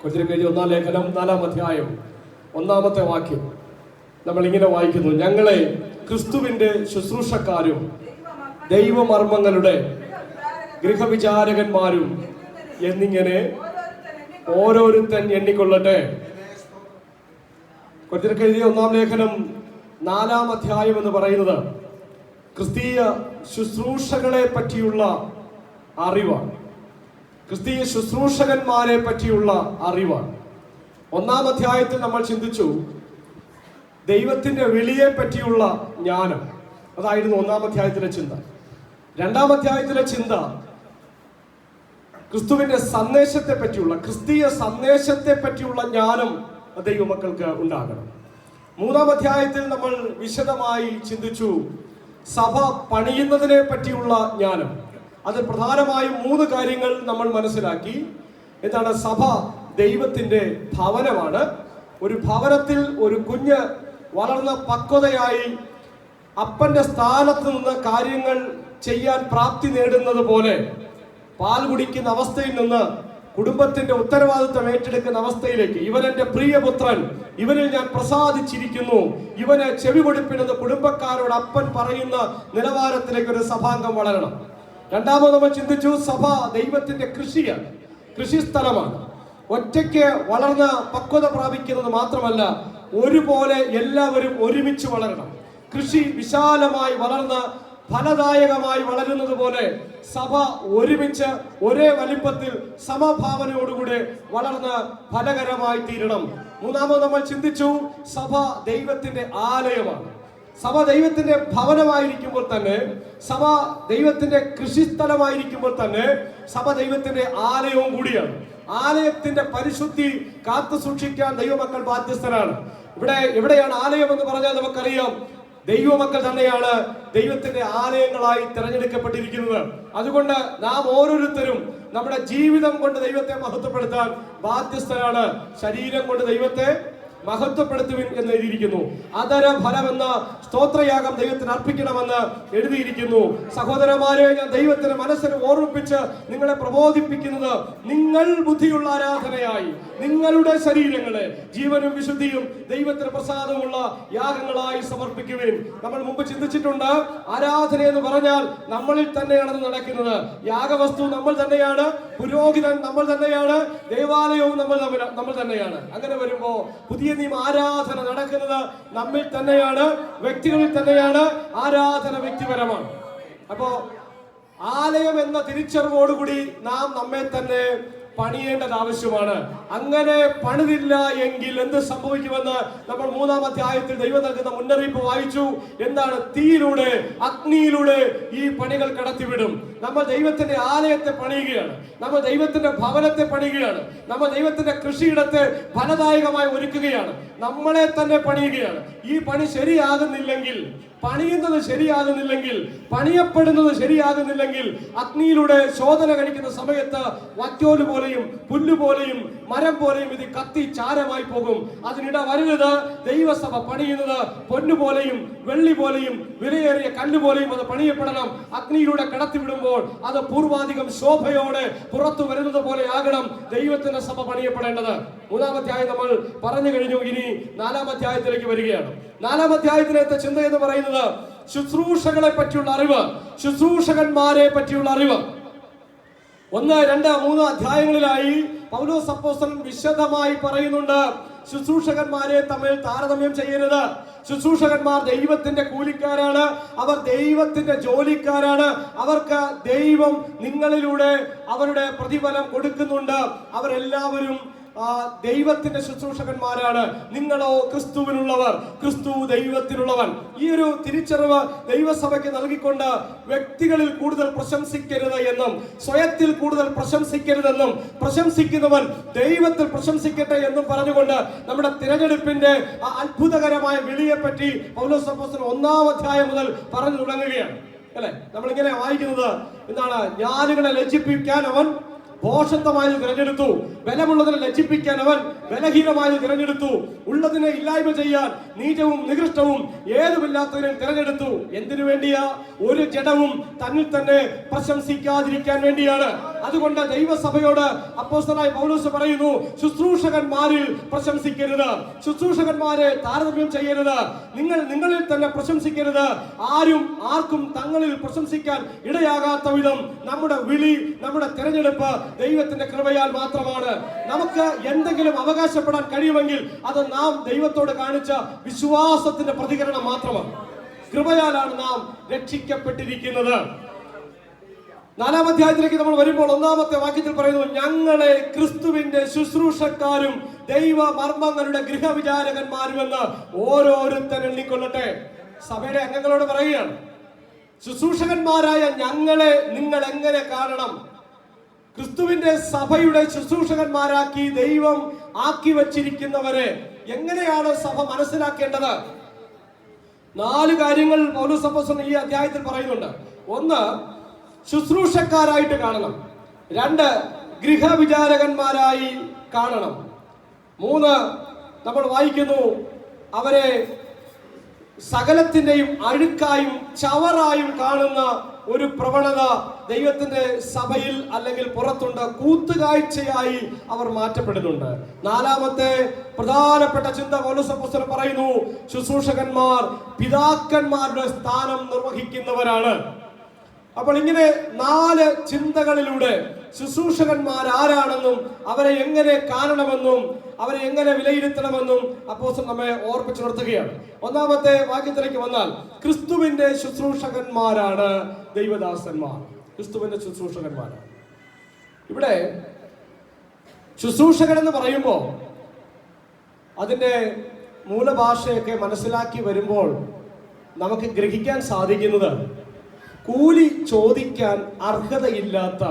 കൊരിന്ത്യർ 1-ാം ലേഖനം 4-ാം അധ്യായം 1-ാമത്തെ വാക്യം നമ്മൾ ഇങ്ങനെ വായിക്കുന്നു: ഞങ്ങളെ ക്രിസ്തുവിന്റെ ശുശ്രൂഷക്കാരും ദൈവമർമ്മങ്ങളുടെ ഗൃഹവിചാരകന്മാരും എന്നിങ്ങനെ ഓരോരുത്തൻ എണ്ണിക്കൊള്ളട്ടെ. കൊരിന്ത്യർക്ക് എഴുതിയ 1-ാം ലേഖനം 4-ാം അധ്യായം എന്ന് പറയുന്നത് ക്രിസ്തീയ ശുശ്രൂഷകളെ പറ്റിയുള്ള അറിവാണ്. ക്രിസ്തീയ ശുശ്രൂഷകന്മാരെ പറ്റിയുള്ള അറിവാണ്. 1-ാം അധ്യായത്തിൽ നമ്മൾ ചിന്തിച്ചു ദൈവത്തിന്റെ വിളിയെ പറ്റിയുള്ള ജ്ഞാനം. അതായിരുന്നു 1-ാം അധ്യായത്തിലെ ചിന്ത. 2-ാം അധ്യായത്തിലെ ചിന്ത ക്രിസ്തുവിന്റെ സന്ദേശത്തെ പറ്റിയുള്ള, ക്രിസ്തീയ സന്ദേശത്തെ പറ്റിയുള്ള ജ്ഞാനം ദൈവമക്കൾക്ക് ഉണ്ടാകണം. 3-ാം അധ്യായത്തിൽ നമ്മൾ വിശദമായി ചിന്തിച്ചു സഭ പണിയുന്നതിനെ പറ്റിയുള്ള ജ്ഞാനം. അത് പ്രധാനമായും 3 കാര്യങ്ങൾ നമ്മൾ മനസ്സിലാക്കി. എന്താണ്? സഭ ദൈവത്തിന്റെ ഭവനമാണ്. ഒരു ഭവനത്തിൽ ഒരു കുഞ്ഞ് വളർന്ന പക്വതയായി അപ്പന്റെ സ്ഥാനത്ത് നിന്ന് കാര്യങ്ങൾ ചെയ്യാൻ പ്രാപ്തി നേടുന്നത് പോലെ പാൽ കുടിക്കുന്ന അവസ്ഥയിൽ നിന്ന് കുടുംബത്തിന്റെ ഉത്തരവാദിത്വം ഏറ്റെടുക്കുന്ന അവസ്ഥയിലേക്ക്, ഇവൻ എന്റെ പ്രിയപുത്രൻ, ഇവനിൽ ഞാൻ പ്രസാദിച്ചിരിക്കുന്നു, ഇവന് ചെവി കൊടുപ്പിനെന്ന് കുടുംബക്കാരോട് അപ്പൻ പറയുന്ന നിലവാരത്തിലേക്ക് ഒരു സഭാംഗം വളരണം. 2-ാമത് നമ്മൾ ചിന്തിച്ചു സഭ ദൈവത്തിന്റെ കൃഷിയാണ്, കൃഷിസ്ഥലമാണ്. ഒറ്റയ്ക്ക് വളർന്ന് പക്വത പ്രാപിക്കുന്നത് മാത്രമല്ല, ഒരുപോലെ എല്ലാവരും ഒരുമിച്ച് വളരണം. കൃഷി വിശാലമായി വളർന്ന് ഫലദായകമായി വളരുന്നത് പോലെ സഭ ഒരുമിച്ച് ഒരേ വലിപ്പത്തിൽ സമഭാവനയോടുകൂടി വളർന്ന് ഫലകരമായി തീരണം. 3-ാമത് നമ്മൾ ചിന്തിച്ചു സഭ ദൈവത്തിന്റെ ആലയമാണ്. സഭ ദൈവത്തിന്റെ ഭവനമായിരിക്കുമ്പോൾ തന്നെ, സഭ ദൈവത്തിന്റെ കൃഷിസ്ഥലമായിരിക്കുമ്പോൾ തന്നെ സഭ ദൈവത്തിന്റെ ആലയവും കൂടിയാണ്. ആലയത്തിന്റെ പരിശുദ്ധി കാത്തു സൂക്ഷിക്കാൻ ദൈവമക്കൾ ബാധ്യസ്ഥരാണ്. എവിടെയാണ് ആലയം എന്ന് പറഞ്ഞാൽ നമുക്കറിയാം, ദൈവമക്കൾ തന്നെയാണ് ദൈവത്തിന്റെ ആലയങ്ങളായി തിരഞ്ഞെടുക്കപ്പെട്ടിരിക്കുന്നത്. അതുകൊണ്ട് നാം ഓരോരുത്തരും നമ്മുടെ ജീവിതം കൊണ്ട് ദൈവത്തെ മഹത്വപ്പെടുത്താൻ ബാധ്യസ്ഥരാണ്. ശരീരം കൊണ്ട് ദൈവത്തെ മഹത്വപ്പെടുത്തുവിൻ എന്ന് എഴുതിയിരിക്കുന്നു. അതര ഫലമെന്ന സ്തോത്രയാഗം ദൈവത്തിന് അർപ്പിക്കണമെന്ന് എഴുതിയിരിക്കുന്നു. സഹോദരന്മാരെ, ഞാൻ ദൈവത്തിന് മനസ്സിന് ഓർമ്മിപ്പിച്ച് നിങ്ങളെ പ്രബോധിപ്പിക്കുന്നത്, നിങ്ങൾ ബുദ്ധിയുള്ള ആരാധനയായി നിങ്ങളുടെ ശരീരങ്ങളെ ജീവനും വിശുദ്ധിയും ദൈവത്തിന് പ്രസാദമുള്ള യാഗങ്ങളായി സമർപ്പിക്കുവിൻ. നമ്മൾ മുമ്പ് ചിന്തിച്ചിട്ടുണ്ട്, ആരാധന എന്ന് പറഞ്ഞാൽ നമ്മളിൽ തന്നെയാണ് നടക്കുന്നത്. യാഗവസ്തു നമ്മൾ തന്നെയാണ്, പുരോഹിതൻ നമ്മൾ തന്നെയാണ്, ദേവാലയവും നമ്മൾ തന്നെയാണ്. അങ്ങനെ വരുമ്പോ പുതിയ ആരാധന നടക്കുന്നത് നമ്മിൽ തന്നെയാണ്, വ്യക്തികളിൽ തന്നെയാണ്. ആരാധന വ്യക്തിപരമാണ്. അപ്പോ ആലയം എന്ന തിരിച്ചറിവോടുകൂടി നാം നമ്മെ തന്നെ പണിയേണ്ടത് ആവശ്യമാണ്. അങ്ങനെ പണിതില്ല എങ്കിൽ എന്ത് സംഭവിക്കുമെന്ന് നമ്മൾ 3-ാം അധ്യായത്തിൽ ദൈവം നൽകുന്ന മുന്നറിയിപ്പ് വായിച്ചു. എന്താണ്? തീയിലൂടെ, അഗ്നിയിലൂടെ ഈ പണികൾ കടത്തിവിടും. നമ്മൾ ദൈവത്തിന്റെ ആലയത്തെ പണിയുകയാണ്, നമ്മൾ ദൈവത്തിന്റെ ഭവനത്തെ പണിയുകയാണ്, നമ്മൾ ദൈവത്തിന്റെ കൃഷിയിടത്തെ ഫലദായകമായി ഒരുക്കുകയാണ്, നമ്മളെ തന്നെ പണിയുകയാണ്. ഈ പണി ശരിയാകുന്നില്ലെങ്കിൽ, പണിയുന്നത് ശരിയാകുന്നില്ലെങ്കിൽ, പണിയപ്പെടുന്നത് ശരിയാകുന്നില്ലെങ്കിൽ, അഗ്നിയിലൂടെ ശോധന കഴിക്കുന്ന സമയത്ത് വറ്റോല് പോലെയും പുല്ലുപോലെയും മരം പോലെയും ഇത് കത്തി ചാരമായി പോകും. അതിനിട വരരുത്. ദൈവസഭ പണിയുന്നത് പൊന്നുപോലെയും വെള്ളി പോലെയും വിലയേറിയ കല്ലുപോലെയും അത് പണിയപ്പെടണം. അഗ്നിയിലൂടെ കടത്തിവിടുമ്പോൾ അത് പൂർവാധികം ശോഭയോടെ പുറത്തു വരുന്നത് പോലെ ആകണം ദൈവത്തിന്റെ സഭ പണിയപ്പെടേണ്ടത്. 3-ാം അധ്യായം നമ്മൾ പറഞ്ഞു കഴിഞ്ഞു. ഇനി 4-ാം അധ്യായത്തിലേക്ക് വരികയാണ്. 4-ാം അധ്യായത്തിലെ ചിന്ത എന്ന് പറയുന്നത് ശുശ്രൂഷകളെ പറ്റിയുള്ള അറിവ്, ശുശ്രൂഷകന്മാരെ പറ്റിയുള്ള അറിവ്. 1, 2, 3 അധ്യായങ്ങളിലായി പൗലോസ് അപ്പോസ്തലൻ വിശദമായി പറയുന്നുണ്ട്, ശുശ്രൂഷകന്മാരെ തമ്മിൽ താരതമ്യം ചെയ്യരുത്. ശുശ്രൂഷകന്മാർ ദൈവത്തിന്റെ കൂലിക്കാരാണ്, അവർ ദൈവത്തിന്റെ ജോലിക്കാരാണ്. അവർക്ക് ദൈവം നിങ്ങളിലൂടെ അവരുടെ പ്രതിഫലം കൊടുക്കുന്നുണ്ട്. അവരെല്ലാവരും ദൈവത്തിന്റെ ശുശ്രൂഷകന്മാരാണ്. നിങ്ങളോ ക്രിസ്തുവിനുള്ളവർ, ക്രിസ്തു ദൈവത്തിനുള്ളവൻ. ഈ ഒരു തിരിച്ചറിവ് ദൈവസഭയ്ക്ക് നൽകിക്കൊണ്ട് വ്യക്തികളിൽ കൂടുതൽ പ്രശംസിക്കരുത് എന്നും സ്വയത്തിൽ കൂടുതൽ പ്രശംസിക്കരുതെന്നും പ്രശംസിക്കുന്നവൻ ദൈവത്തിൽ പ്രശംസിക്കട്ടെ എന്നും പറഞ്ഞുകൊണ്ട് നമ്മുടെ തിരഞ്ഞെടുപ്പിന്റെ അത്ഭുതകരമായ വിളിയെപ്പറ്റി പൗലോസ് അപ്പോസ്തലൻ 1-ാം അധ്യായം മുതൽ പറഞ്ഞു തുടങ്ങുകയാണ്. അല്ലെ, നമ്മളിങ്ങനെ വായിക്കുന്നത് എന്താണ്? ജ്ഞാനികളെ ലജ്ജിപ്പിക്കാൻ അവൻ ഭോഷത്വമായി തിരഞ്ഞെടുത്തു, ബലമുള്ളതിനെ ലജ്ജിപ്പിക്കാൻ അവൻ ബലഹീനമായി തിരഞ്ഞെടുത്തു. ഉള്ളതിനെ ഇല്ലായ്മ ചെയ്യാൻ നീചവും നികൃഷ്ടവും ഏതുമില്ലാത്തതിനെ തിരഞ്ഞെടുത്തു. എന്തിനു വേണ്ടിയാ? ഒരു ജഡവും തന്നിൽ തന്നെ പ്രശംസിക്കാതിരിക്കാൻ വേണ്ടിയാണ്. അതുകൊണ്ട് ദൈവസഭയോട് അപ്പോസ്തലനായ പൗലോസ് പറയുന്നു, ശുശ്രൂഷകന്മാരിൽ പ്രശംസിക്കരുത്, ശുശ്രൂഷകന്മാരെ താരതമ്യം ചെയ്യരുത്, നിങ്ങളിൽ തന്നെ പ്രശംസിക്കരുത്. ആർക്കും തങ്ങളിൽ പ്രശംസിക്കാൻ ഇടയാകാത്ത വിധം നമ്മുടെ വിളി, നമ്മുടെ തിരഞ്ഞെടുപ്പ് ദൈവത്തിന്റെ കൃപയാൽ മാത്രമാണ്. നമുക്ക് എന്തെങ്കിലും അവകാശപ്പെടാൻ കഴിയുമെങ്കിൽ അത് നാം ദൈവത്തോട് കാണിച്ച വിശ്വാസത്തിന്റെ പ്രതികരണം മാത്രമാണ്. കൃപയാലാണ് നാം രക്ഷിക്കപ്പെട്ടിരിക്കുന്നത്. 4-ാം അധ്യായത്തിലേക്ക് നമ്മൾ വരുമ്പോൾ 1-ാമത്തെ വാക്യത്തിൽ പറയുന്നു, ഞങ്ങളെ ക്രിസ്തുവിന്റെ ശുശ്രൂഷക്കാരും ദൈവ മർമ്മങ്ങളുടെ ഗൃഹവിചാരകന്മാരുമെന്ന് ഓരോരുത്തരും എണ്ണിക്കൊള്ളട്ടെ. സഭയുടെ അംഗങ്ങളോട് പറയുകയാണ്, ശുശ്രൂഷകന്മാരായ ഞങ്ങളെ നിങ്ങൾ എങ്ങനെ കാണണം? ക്രിസ്തുവിന്റെ സഭയുടെ ശുശ്രൂഷകന്മാരാക്കി ദൈവം ആക്കി വച്ചിരിക്കുന്നവരെ എങ്ങനെയാണ് സഭ മനസ്സിലാക്കേണ്ടത്? 4 കാര്യങ്ങൾ പൗലോസ് അപ്പോസ്തലൻ ഈ അധ്യായത്തിൽ പറയുന്നുണ്ട്. 1, ശുശ്രൂഷക്കാരായിട്ട് കാണണം. 2, ഗൃഹവിചാരകന്മാരായി കാണണം. 3, നമ്മൾ വായിക്കുന്നു, അവരെ സകലത്തിന്റെയും അഴുക്കായും ചവറായും കാണുന്ന ഒരു പ്രവണത ദൈവത്തിന്റെ സഭയിൽ അല്ലെങ്കിൽ പുറത്തുണ്ട്. കൂത്തുകാഴ്ചയായി അവർ മാറ്റപ്പെടുന്നുണ്ട്. 4-ാമത്തെ പ്രധാനപ്പെട്ട ചിന്ത പൗലോസ് അപ്പോസ്തലൻ പറയുന്നു, ശുശ്രൂഷകന്മാർ പിതാക്കന്മാരുടെ സ്ഥാനം നിർവഹിക്കുന്നവരാണ്. അപ്പോൾ ഇങ്ങനെ 4 ചിന്തകളിലൂടെ ശുശ്രൂഷകന്മാർ ആരാണെന്നും അവരെ എങ്ങനെ കാണണമെന്നും അവരെ എങ്ങനെ വിലയിരുത്തണമെന്നും അപ്പോസ്തലൻ നമ്മെ ഓർപ്പിച്ചുണർത്തുകയാണ്. 1-ാമത്തെ വാക്യത്തിലേക്ക് വന്നാൽ, ക്രിസ്തുവിന്റെ ശുശ്രൂഷകന്മാരാണ് ദൈവദാസന്മാർ. ക്രിസ്തുവിന്റെ ശുശ്രൂഷകന്മാരാണ്. ഇവിടെ ശുശ്രൂഷകൻ എന്ന് പറയുമ്പോൾ അതിന്റെ മൂലഭാഷയൊക്കെ മനസ്സിലാക്കി വരുമ്പോൾ നമുക്ക് ഗ്രഹിക്കാൻ സാധിക്കുന്നത്, കൂലി ചോദിക്കാൻ അർഹതയില്ലാത്ത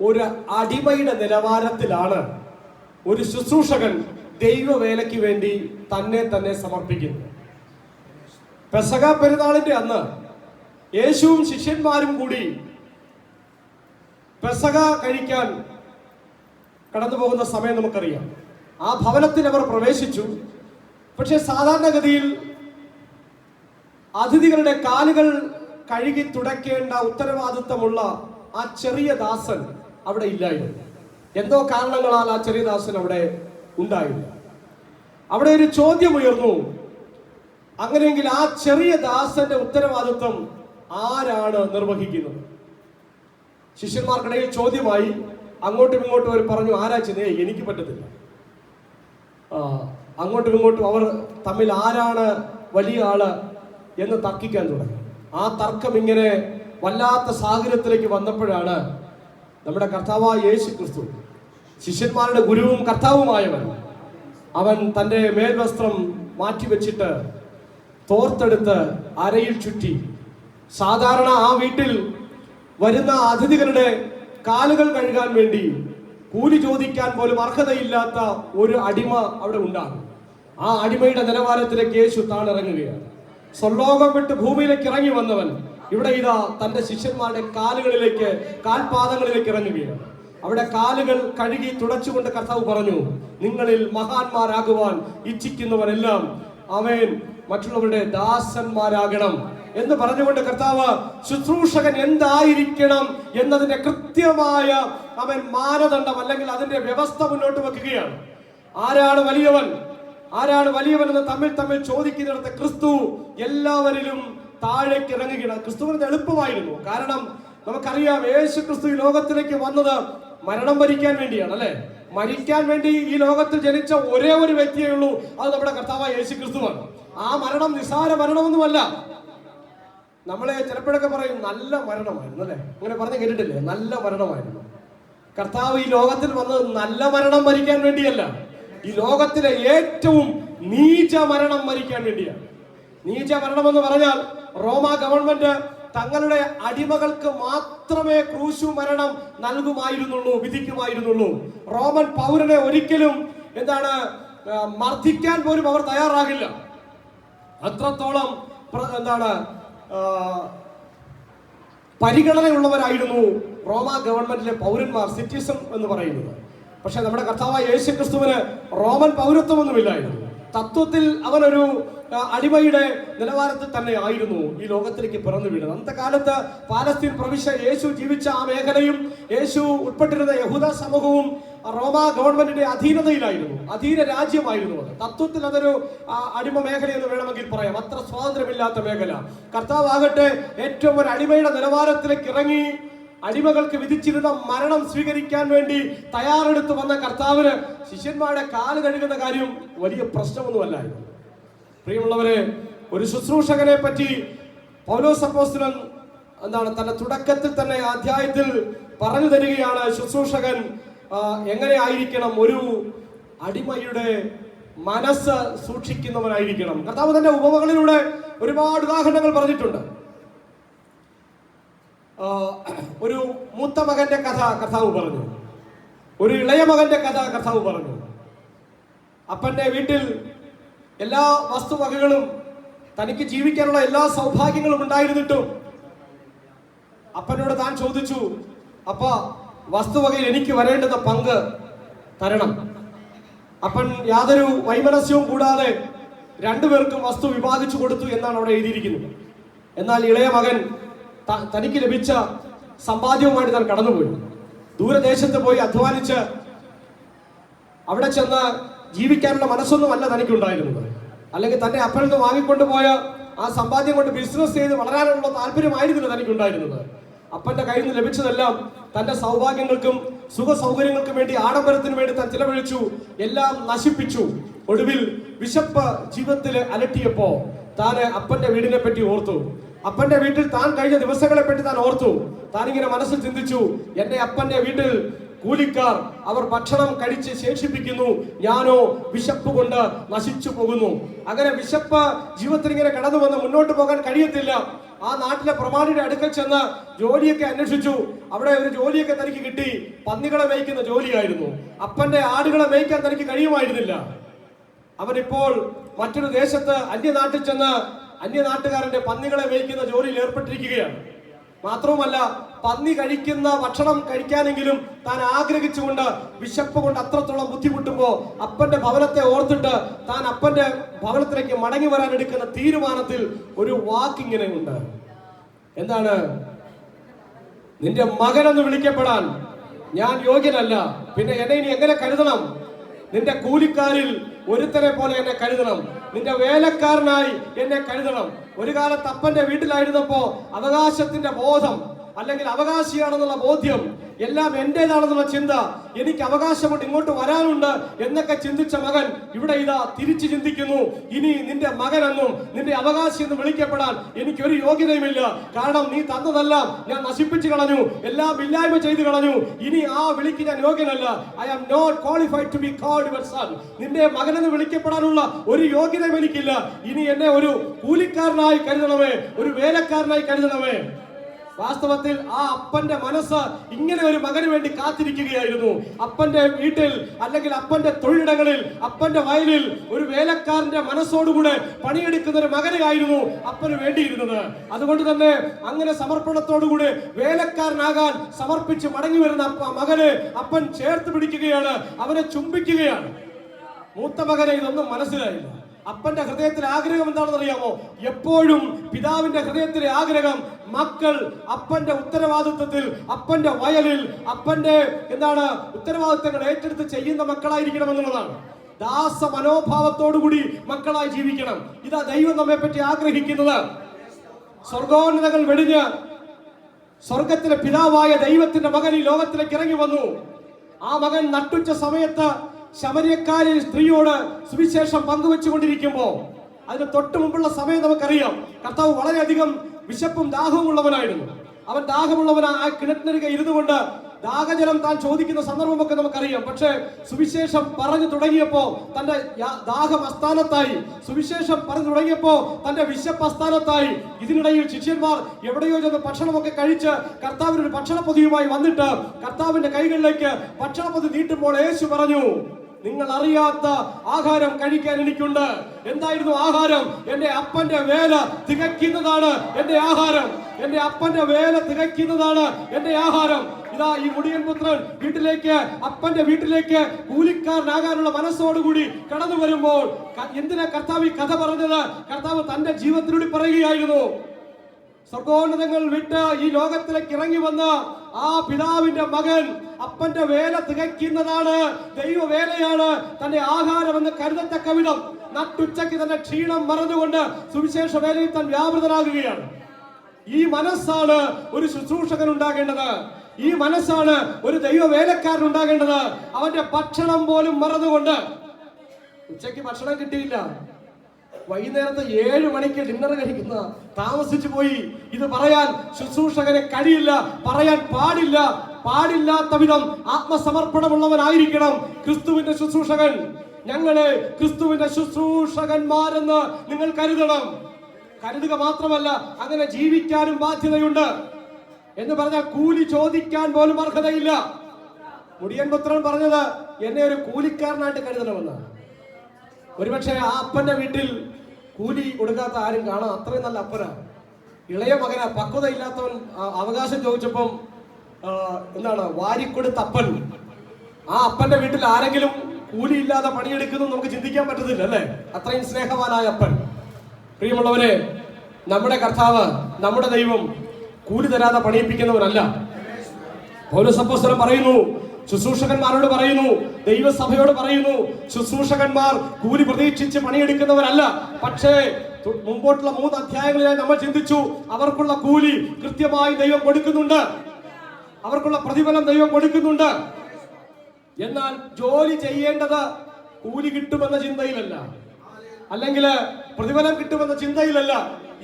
ഒരു അടിമയുടെ നിലവാരത്തിലാണ് ഒരു ശുശ്രൂഷകൻ ദൈവവേലയ്ക്ക് വേണ്ടി തന്നെ സമർപ്പിക്കുന്നത്. പെസഹ പെരുന്നാളിന്റെ അന്ന് യേശുവും ശിഷ്യന്മാരും കൂടി പെസഹ കഴിക്കാൻ കടന്നു പോകുന്ന സമയം നമുക്കറിയാം. ആ ഭവനത്തിൽ അവർ പ്രവേശിച്ചു. പക്ഷെ സാധാരണഗതിയിൽ അതിഥികളുടെ കാലുകൾ കഴുകി തുടയ്ക്കേണ്ട ഉത്തരവാദിത്തമുള്ള ആ ചെറിയ ദാസൻ അവിടെ ഇല്ലായിരുന്നു. എന്തോ കാരണങ്ങളാൽ ആ ചെറിയ ദാസൻ അവിടെ ഉണ്ടായില്ല. അവിടെ ഒരു ചോദ്യം ഉയർന്നു, അങ്ങനെയെങ്കിൽ ആ ചെറിയ ദാസന്റെ ഉത്തരവാദിത്വം ആരാണ് നിർവഹിക്കുന്നത്? ശിഷ്യന്മാർക്കിടയിൽ ചോദ്യമായി. അങ്ങോട്ടും ഇങ്ങോട്ടും അവർ പറഞ്ഞു, ആരാ ചെയ്യുന്നേ? എനിക്ക് പറ്റത്തില്ല. അങ്ങോട്ടും ഇങ്ങോട്ടും അവർ തമ്മിൽ ആരാണ് വലിയ ആള് എന്ന് തർക്കിക്കാൻ തുടങ്ങി. ആ തർക്കം ഇങ്ങനെ വല്ലാത്ത സാഹചര്യത്തിലേക്ക് വന്നപ്പോഴാണ് നമ്മുടെ കർത്താവായ യേശു ക്രിസ്തു, ശിഷ്യന്മാരുടെ ഗുരുവും കർത്താവുമായവൻ, അവൻ തൻ്റെ മേൽവസ്ത്രം മാറ്റിവെച്ചിട്ട് തോർത്തെടുത്ത് അരയിൽ ചുറ്റി. സാധാരണ ആ വീട്ടിൽ വരുന്ന അതിഥികളുടെ കാലുകൾ കഴുകാൻ വേണ്ടി കൂലി ചോദിക്കാൻ പോലും അർഹതയില്ലാത്ത ഒരു അടിമ അവിടെ ഉണ്ടാകും. ആ അടിമയുടെ നിലവാരത്തിലേക്ക് യേശു താണിറങ്ങുകയാണ്. സ്വർലോകം വിട്ട് ഭൂമിയിലേക്ക് ഇറങ്ങി വന്നവൻ ഇവിടെ ഇതാ തന്റെ ശിഷ്യന്മാരുടെ കാൽപാദങ്ങളിലേക്ക് ഇറങ്ങുകയാണ്. അവിടെ കാലുകൾ കഴുകി തുടച്ചുകൊണ്ട് കർത്താവ് പറഞ്ഞു, നിങ്ങളിൽ മഹാന്മാരാകുവാൻ ഇച്ഛിക്കുന്നവരെല്ലാം അവൻ മറ്റുള്ളവരുടെ ദാസന്മാരാകണം എന്ന് പറഞ്ഞുകൊണ്ട് കർത്താവ് ശുശ്രൂഷകൻ എന്തായിരിക്കണം എന്നതിന്റെ കൃത്യമായ അവൻ മാനദണ്ഡം അല്ലെങ്കിൽ അതിന്റെ വ്യവസ്ഥ മുന്നോട്ട് വെക്കുകയാണ്. ആരാണ് വലിയവൻ, ആരാണ് വലിയവൻ എന്ന് തമ്മിൽ ചോദിക്കുന്നിടത്ത് ക്രിസ്തു എല്ലാവരിലും താഴേക്ക് ഇറങ്ങുകയാണ്. ക്രിസ്തുവിന് എളുപ്പമായിരുന്നു. കാരണം നമുക്കറിയാം, യേശു ക്രിസ്തു ഈ ലോകത്തിലേക്ക് വന്നത് മരണം ഭരിക്കാൻ വേണ്ടിയാണ്, അല്ലെ? മരിക്കാൻ വേണ്ടി ഈ ലോകത്തിൽ ജനിച്ച ഒരേ ഒരു വ്യക്തിയേ ഉള്ളൂ, അത് നമ്മുടെ കർത്താവായ യേശു ക്രിസ്തുവാണ്. ആ മരണം നിസ്സാര മരണമൊന്നുമല്ല. നമ്മളെ ചിലപ്പോഴൊക്കെ പറയും നല്ല മരണമായിരുന്നു, അല്ലെ? അങ്ങനെ പറഞ്ഞ് കേട്ടിട്ടില്ലേ? നല്ല മരണമായിരുന്നു. കർത്താവ് ഈ ലോകത്തിൽ വന്നത് നല്ല മരണം മരിക്കാൻ വേണ്ടിയല്ല, ഈ ലോകത്തിലെ ഏറ്റവും നീച മരണം മരിക്കാൻ വേണ്ടിയാണ്. നീച മരണം എന്ന് പറഞ്ഞാൽ റോമ ഗവൺമെന്റ് തങ്ങളുടെ അടിമകൾക്ക് മാത്രമേ ക്രൂശു മരണം നൽകുമായിരുന്നുള്ളൂ, വിധിക്കുമായിരുന്നുള്ളൂ. റോമൻ പൗരനെ ഒരിക്കലും മർദ്ദിക്കാൻ പോലും അവർ തയ്യാറാകില്ല. അത്രത്തോളം പരിഗണനയുള്ളവരായിരുന്നു റോമ ഗവൺമെന്റിലെ പൗരന്മാർ, സിറ്റിസൺ എന്ന് പറയുന്നത്. പക്ഷെ നമ്മുടെ കർത്താവായ യേശു ക്രിസ്തുവിന് റോമൻ പൗരത്വമൊന്നുമില്ലായിരുന്നു. തത്വത്തിൽ അവനൊരു അടിമയുടെ നിലവാരത്തിൽ തന്നെ ആയിരുന്നു ഈ ലോകത്തിലേക്ക് പിറന്നു വീണത്. അന്നത്തെ കാലത്ത് പാലസ്തീൻ പ്രവിശ്യ, യേശു ജീവിച്ച ആ മേഖലയും യേശു ഉൾപ്പെട്ടിരുന്ന യഹൂദ സമൂഹവും റോമ ഗവൺമെന്റിന്റെ അധീനതയിലായിരുന്നു, അധീന രാജ്യമായിരുന്നു അത്. തത്വത്തിൽ അതൊരു അടിമ മേഖല എന്ന് വേണമെങ്കിൽ പറയാം, അത്ര സ്വാതന്ത്ര്യമില്ലാത്ത മേഖല. കർത്താവാകട്ടെ ഏറ്റവും ഒരു അടിമയുടെ നിലവാരത്തിലേക്ക് ഇറങ്ങി അടിമകൾക്ക് വിധിച്ചിരുന്ന മരണം സ്വീകരിക്കാൻ വേണ്ടി തയ്യാറെടുത്ത് വന്ന കർത്താവിന് ശിഷ്യന്മാരുടെ കാല് കഴുകുന്ന കാര്യം വലിയ പ്രശ്നമൊന്നുമല്ലായിരുന്നു. പ്രിയമുള്ളവരെ, ഒരു ശുശ്രൂഷകനെ പറ്റി പൗലോസ് അപ്പോസ്തലൻ തന്റെ തുടക്കത്തിൽ തന്നെ അധ്യായത്തിൽ പറഞ്ഞു തരികയാണ്. ശുശ്രൂഷകൻ എങ്ങനെ ആയിരിക്കണം? ഒരു അടിമയുടെ മനസ്സ് സൂക്ഷിക്കുന്നവനായിരിക്കണം. കർത്താവ് തന്റെ ഉപമകളിലൂടെ ഒരുപാട് ഉദാഹരണങ്ങൾ പറഞ്ഞിട്ടുണ്ട്. ഒരു മൂത്ത മകന്റെ കഥ കർത്താവ് പറഞ്ഞു, ഒരു ഇളയ മകന്റെ കഥ കർത്താവ് പറഞ്ഞു. അപ്പന്റെ വീട്ടിൽ എല്ലാ വസ്തുവകകളും, തനിക്ക് ജീവിക്കാനുള്ള എല്ലാ സൗഭാഗ്യങ്ങളും ഉണ്ടായിരുന്നിട്ടും അപ്പനോട് താൻ ചോദിച്ചു, അപ്പ വസ്തുവകയിൽ എനിക്ക് വരേണ്ടുന്ന പങ്ക് തരണം. അപ്പൻ യാതൊരു വൈമനസ്യവും കൂടാതെ രണ്ടുപേർക്കും വസ്തു വിഭാഗിച്ചു കൊടുത്തു എന്നാണ് അവിടെ എഴുതിയിരിക്കുന്നത്. എന്നാൽ ഇളയ മകൻ തനിക്ക് ലഭിച്ച സമ്പാദ്യവുമായിട്ട് താൻ കടന്നുപോയി. ദൂരദേശത്ത് പോയി അധ്വാനിച്ച് അവിടെ ചെന്ന് ജീവിക്കാനുള്ള മനസ്സൊന്നുമല്ല തനിക്കുണ്ടായിരുന്നത്. അല്ലെങ്കിൽ തന്റെ അപ്പനിൽ നിന്ന് വാങ്ങിക്കൊണ്ടുപോയ ആ സമ്പാദ്യം കൊണ്ട് ബിസിനസ് ചെയ്ത് വളരാനുള്ള താല്പര്യമായിരുന്നില്ല തനിക്കുണ്ടായിരുന്നത്. അപ്പന്റെ കയ്യിൽ നിന്ന് ലഭിച്ചതെല്ലാം തന്റെ സൗഭാഗ്യങ്ങൾക്കും സുഖ സൗകര്യങ്ങൾക്കും വേണ്ടി, ആഡംബരത്തിന് വേണ്ടി താൻ ചിലവഴിച്ചു, എല്ലാം നശിപ്പിച്ചു. ഒടുവിൽ വിശപ്പ് ജീവിതത്തിൽ അലട്ടിയപ്പോ താൻ അപ്പന്റെ വീടിനെ പറ്റി ഓർത്തു. അപ്പന്റെ വീട്ടിൽ താൻ കഴിഞ്ഞ ദിവസങ്ങളെ പറ്റി താൻ ഓർത്തു. താനിങ്ങനെ മനസ്സിൽ ചിന്തിച്ചു, എന്റെ അപ്പന്റെ വീട്ടിൽ കൂലിക്കാർ അവർ ഭക്ഷണം കഴിച്ച് ശേഷിപ്പിക്കുന്നു, ഞാനോ വിശപ്പ് കൊണ്ട് നശിച്ചു പോകുന്നു. അങ്ങനെ വിശപ്പ് ജീവിതത്തിൽ ഇങ്ങനെ കടന്നു വന്ന് മുന്നോട്ട് പോകാൻ കഴിയത്തില്ല. ആ നാട്ടിലെ പ്രമാണിയുടെ അടുക്കൽ ചെന്ന് ജോലിയൊക്കെ അന്വേഷിച്ചു. അവിടെ ഒരു ജോലിയൊക്കെ തനിക്ക് കിട്ടി. പന്നികളെ മേയ്ക്കുന്ന ജോലിയായിരുന്നു. അപ്പന്റെ ആടുകളെ മേയ്ക്കാൻ തനിക്ക് കഴിയുമായിരുന്നില്ല. അവനിപ്പോൾ മറ്റൊരു ദേശത്ത് അന്യനാട്ടിൽ ചെന്ന് അന്യനാട്ടുകാരന്റെ പന്നികളെ മേയ്ക്കുന്ന ജോലിയിൽ ഏർപ്പെട്ടിരിക്കുകയാണ്. മാത്രവുമല്ല, പന്നി കഴിക്കുന്ന ഭക്ഷണം കഴിക്കാനെങ്കിലും താൻ ആഗ്രഹിച്ചുകൊണ്ട് വിശപ്പ് കൊണ്ട് അത്രത്തോളം ബുദ്ധിമുട്ടുമ്പോ അപ്പന്റെ ഭവനത്തെ ഓർത്തിട്ട് താൻ അപ്പന്റെ ഭവനത്തിലേക്ക് മടങ്ങി വരാൻ എടുക്കുന്ന തീരുമാനത്തിൽ ഒരു വാക്കിങ്ങനെ ഉണ്ട്. എന്താണ്? നിന്റെ മകനെന്ന് വിളിക്കപ്പെടാൻ ഞാൻ യോഗ്യനല്ല, പിന്നെ എന്നെ ഇനി എങ്ങനെ കരുതണം? നിന്റെ കൂലിക്കാരിൽ ഒരുത്തനെ പോലെ എന്നെ കരുതണം, നിന്റെ വേലക്കാരനായി എന്നെ കരുതണം. ഒരു കാലത്ത് അപ്പന്റെ വീട്ടിലായിരുന്നപ്പോ അവകാശത്തിന്റെ ബോധം, അല്ലെങ്കിൽ അവകാശിയാണെന്നുള്ള ബോധ്യം, എല്ലാം എന്റേതാണെന്നുള്ള ചിന്ത, എനിക്ക് അവകാശമുണ്ട്, ഇങ്ങോട്ട് വരാനുണ്ട് എന്നൊക്കെ ചിന്തിച്ച മകൻ ഇവിടെ ഇതാ തിരിച്ചു ചിന്തിക്കുന്നു, ഇനി നിന്റെ മകനെന്നും നിന്റെ അവകാശി എന്ന് വിളിക്കപ്പെടാൻ എനിക്കൊരു യോഗ്യതയുമില്ല. കാരണം നീ തന്നതെല്ലാം ഞാൻ നശിപ്പിച്ചു കളഞ്ഞു, എല്ലാം ഇല്ലായ്മ ചെയ്തു കളഞ്ഞു. ഇനി ആ വിളിക്ക് ഞാൻ യോഗ്യനല്ല. I am not qualified to be called your son. നിന്റെ മകനെന്ന് വിളിക്കപ്പെടാനുള്ള ഒരു യോഗ്യതയും എനിക്കില്ല. ഇനി എന്നെ ഒരു കൂലിക്കാരനായി കരുതണമേ, ഒരു വേലക്കാരനായി കരുതണമേ. വാസ്തവത്തിൽ ആ അപ്പന്റെ മനസ്സ് ഇങ്ങനെ ഒരു മകന് വേണ്ടി കാത്തിരിക്കുകയായിരുന്നു. അപ്പന്റെ വീട്ടിൽ, അല്ലെങ്കിൽ അപ്പന്റെ തൊഴിലിടങ്ങളിൽ, അപ്പന്റെ വയലിൽ ഒരു വേലക്കാരന്റെ മനസ്സോടുകൂടെ പണിയെടുക്കുന്ന ഒരു മകനെയായിരുന്നു അപ്പന് വേണ്ടിയിരുന്നത്. അതുകൊണ്ട് തന്നെ അങ്ങനെ സമർപ്പണത്തോടുകൂടി വേലക്കാരനാകാൻ സമർപ്പിച്ച് മടങ്ങി വരുന്ന മകനെ അപ്പൻ ചേർത്ത് പിടിക്കുകയാണ്, അവനെ ചുംബിക്കുകയാണ്. മൂത്ത മകനെ ഇതൊന്നും മനസ്സിലായില്ല. അപ്പന്റെ ഹൃദയത്തിലെ ആഗ്രഹം എന്താണെന്ന് അറിയാമോ? എപ്പോഴും പിതാവിന്റെ ഹൃദയത്തിലെ ആഗ്രഹം മക്കൾ അപ്പന്റെ ഉത്തരവാദിത്വത്തിൽ, അപ്പന്റെ വയലിൽ, അപ്പന്റെ ഉത്തരവാദിത്തങ്ങൾ ഏറ്റെടുത്ത് ചെയ്യുന്ന മക്കളായിരിക്കണം എന്നുള്ളതാണ്. ദാസ മനോഭാവത്തോടുകൂടി മക്കളായി ജീവിക്കണം. ഇതാ ദൈവം നമ്മെ പറ്റി ആഗ്രഹിക്കുന്നത്. സ്വർഗോന്നതകൾ വെടിഞ്ഞ് സ്വർഗത്തിലെ പിതാവായ ദൈവത്തിന്റെ മകൻ ഈ ലോകത്തിലേക്ക് ഇറങ്ങി വന്നു. ആ മകൻ നട്ടുച്ച സമയത്ത് ശമര്യക്കാരി സ്ത്രീയോട് സുവിശേഷം പങ്കുവെച്ചുകൊണ്ടിരിക്കുമ്പോ, അതിന് തൊട്ട് മുമ്പുള്ള സമയം നമുക്കറിയാം, കർത്താവ് വളരെയധികം വിശപ്പും ദാഹവും ഉള്ളവനായിരുന്നു. അവൻ ദാഹമുള്ളവൻ ആ കിണറ്റിനരികെ ഇരുന്നു കൊണ്ട് ദാഹജലം താൻ ചോദിക്കുന്ന സന്ദർഭമൊക്കെ നമുക്കറിയാം. പക്ഷെ സുവിശേഷം പറഞ്ഞു തുടങ്ങിയപ്പോ തന്റെ ദാഹം അസ്ഥാനത്തായി, സുവിശേഷം പറഞ്ഞു തുടങ്ങിയപ്പോ തന്റെ വിശപ്പ് അസ്ഥാനത്തായി. ഇതിനിടയിൽ ശിഷ്യന്മാർ എവിടെയോ ചെന്ന് ഭക്ഷണമൊക്കെ കഴിച്ച് കർത്താവിനൊരു ഭക്ഷണപ്പൊതിയുമായി വന്നിട്ട് കർത്താവിന്റെ കൈകളിലേക്ക് ഭക്ഷണപ്പൊതി നീട്ടുമ്പോൾ യേശു പറഞ്ഞു, നിങ്ങൾ അറിയാത്ത ആഹാരം കഴിക്കാൻ എനിക്കുണ്ട്. എന്തായിരുന്നു ആഹാരം? എന്റെ അപ്പന്റെ വേല തികയ്ക്കുന്നതാണ് എന്റെ ആഹാരം. എന്റെ അപ്പന്റെ വേല തികയ്ക്കുന്നതാണ് എന്റെ ആഹാരം. ഇതാ ഈ മുടിയൻ പുത്രൻ വീട്ടിലേക്ക്, അപ്പന്റെ വീട്ടിലേക്ക് കൂലിക്കാരനാകാനുള്ള മനസ്സോടുകൂടി കടന്നു വരുമ്പോൾ എന്തിനാ കർത്താവ് ഈ കഥ പറഞ്ഞത്? കർത്താവ് തന്റെ ജീവിതത്തിലൂടെ പറയുകയായിരുന്നു. സ്വർഗോന്നതങ്ങൾ വിട്ട് ഈ ലോകത്തിലേക്ക് ഇറങ്ങി വന്ന ആ പിതാവിന്റെ മകൻ അപ്പന്റെ വേല തികയ്ക്കുന്നതാണ്, ദൈവവേലയാണ് തന്റെ ആഹാരമെന്ന് കരുതത്തക്ക വിധം നട്ടുച്ചയ്ക്ക് തന്റെ ക്ഷീണം മറന്നുകൊണ്ട് സുവിശേഷ വേലയിൽ താൻ വ്യാപൃതനാകുകയാണ്. ഈ മനസ്സാണ് ഒരു ശുശ്രൂഷകൻ ഉണ്ടാകേണ്ടത്. ഈ മനസ്സാണ് ഒരു ദൈവവേലക്കാരൻ ഉണ്ടാകേണ്ടത്. അവന്റെ ഭക്ഷണം പോലും മറന്നുകൊണ്ട്. ഉച്ചയ്ക്ക് ഭക്ഷണം കിട്ടിയില്ല, വൈകുന്നേരത്തെ 7 മണിക്ക് ഡിന്നർ കഴിക്കുന്ന താമസിച്ചു പോയി. ഇത് പറയാൻ ശുശ്രൂഷകനെ കഴിയില്ല, പറയാൻ പാടില്ലാത്ത വിധം ആത്മസമർപ്പണമുള്ളവനായിരിക്കണം ക്രിസ്തുവിന്റെ ശുശ്രൂഷകൻ. ഞങ്ങളെ ക്രിസ്തുവിന്റെ ശുശ്രൂഷകന്മാരെന്ന് നിങ്ങൾ കരുതണം. കരുതുക മാത്രമല്ല, അങ്ങനെ ജീവിക്കാനും ബാധ്യതയുണ്ട്. എന്ന് പറഞ്ഞാൽ കൂലി ചോദിക്കാൻ പോലും അർഹതയില്ല. മുടിയൻ പുത്രൻ പറഞ്ഞത് എന്നെ ഒരു കൂലിക്കാരനായിട്ട് കരുതണമെന്നാണ്. ഒരുപക്ഷെ ആ അപ്പന്റെ വീട്ടിൽ കൂലി കൊടുക്കാത്ത ആരും കാണാം. അത്രയും നല്ല അപ്പനാണ്. ഇളയ മകന പക്വത ഇല്ലാത്തവൻ അവകാശം ചോദിച്ചപ്പം എന്താണ് വാരിക്കൊടുത്ത അപ്പൻ. ആ അപ്പന്റെ വീട്ടിൽ ആരെങ്കിലും കൂലി ഇല്ലാതെ പണിയെടുക്കുന്നു നമുക്ക് ചിന്തിക്കാൻ പറ്റത്തില്ല, അല്ലേ? അത്രയും സ്നേഹവാനായ അപ്പൻ. പ്രിയമുള്ളവരെ, നമ്മുടെ കർത്താവ്, നമ്മുടെ ദൈവം കൂലി തരാതെ പണിയിപ്പിക്കുന്നവനല്ല. പൗലോസ് അപ്പോസ്തലൻ പറയുന്നു, ശുശ്രൂഷകന്മാരോട് പറയുന്നു, ദൈവസഭയോട് പറയുന്നു, ശുശ്രൂഷകന്മാർ കൂലി പ്രതീക്ഷിച്ച് പണിയെടുക്കുന്നവരല്ല. പക്ഷേ മുമ്പോട്ടുള്ള 3 അധ്യായങ്ങളിലായി നമ്മൾ ചിന്തിച്ചു, അവർക്കുള്ള കൂലി കൃത്യമായി ദൈവം കൊടുക്കുന്നുണ്ട്, അവർക്കുള്ള പ്രതിഫലം ദൈവം കൊടുക്കുന്നുണ്ട്. എന്നാൽ ജോലി ചെയ്യേണ്ടത് കൂലി കിട്ടുമെന്ന ചിന്തയിലല്ല, അല്ലെങ്കിൽ പ്രതിഫലം കിട്ടുമെന്ന ചിന്തയിലല്ല.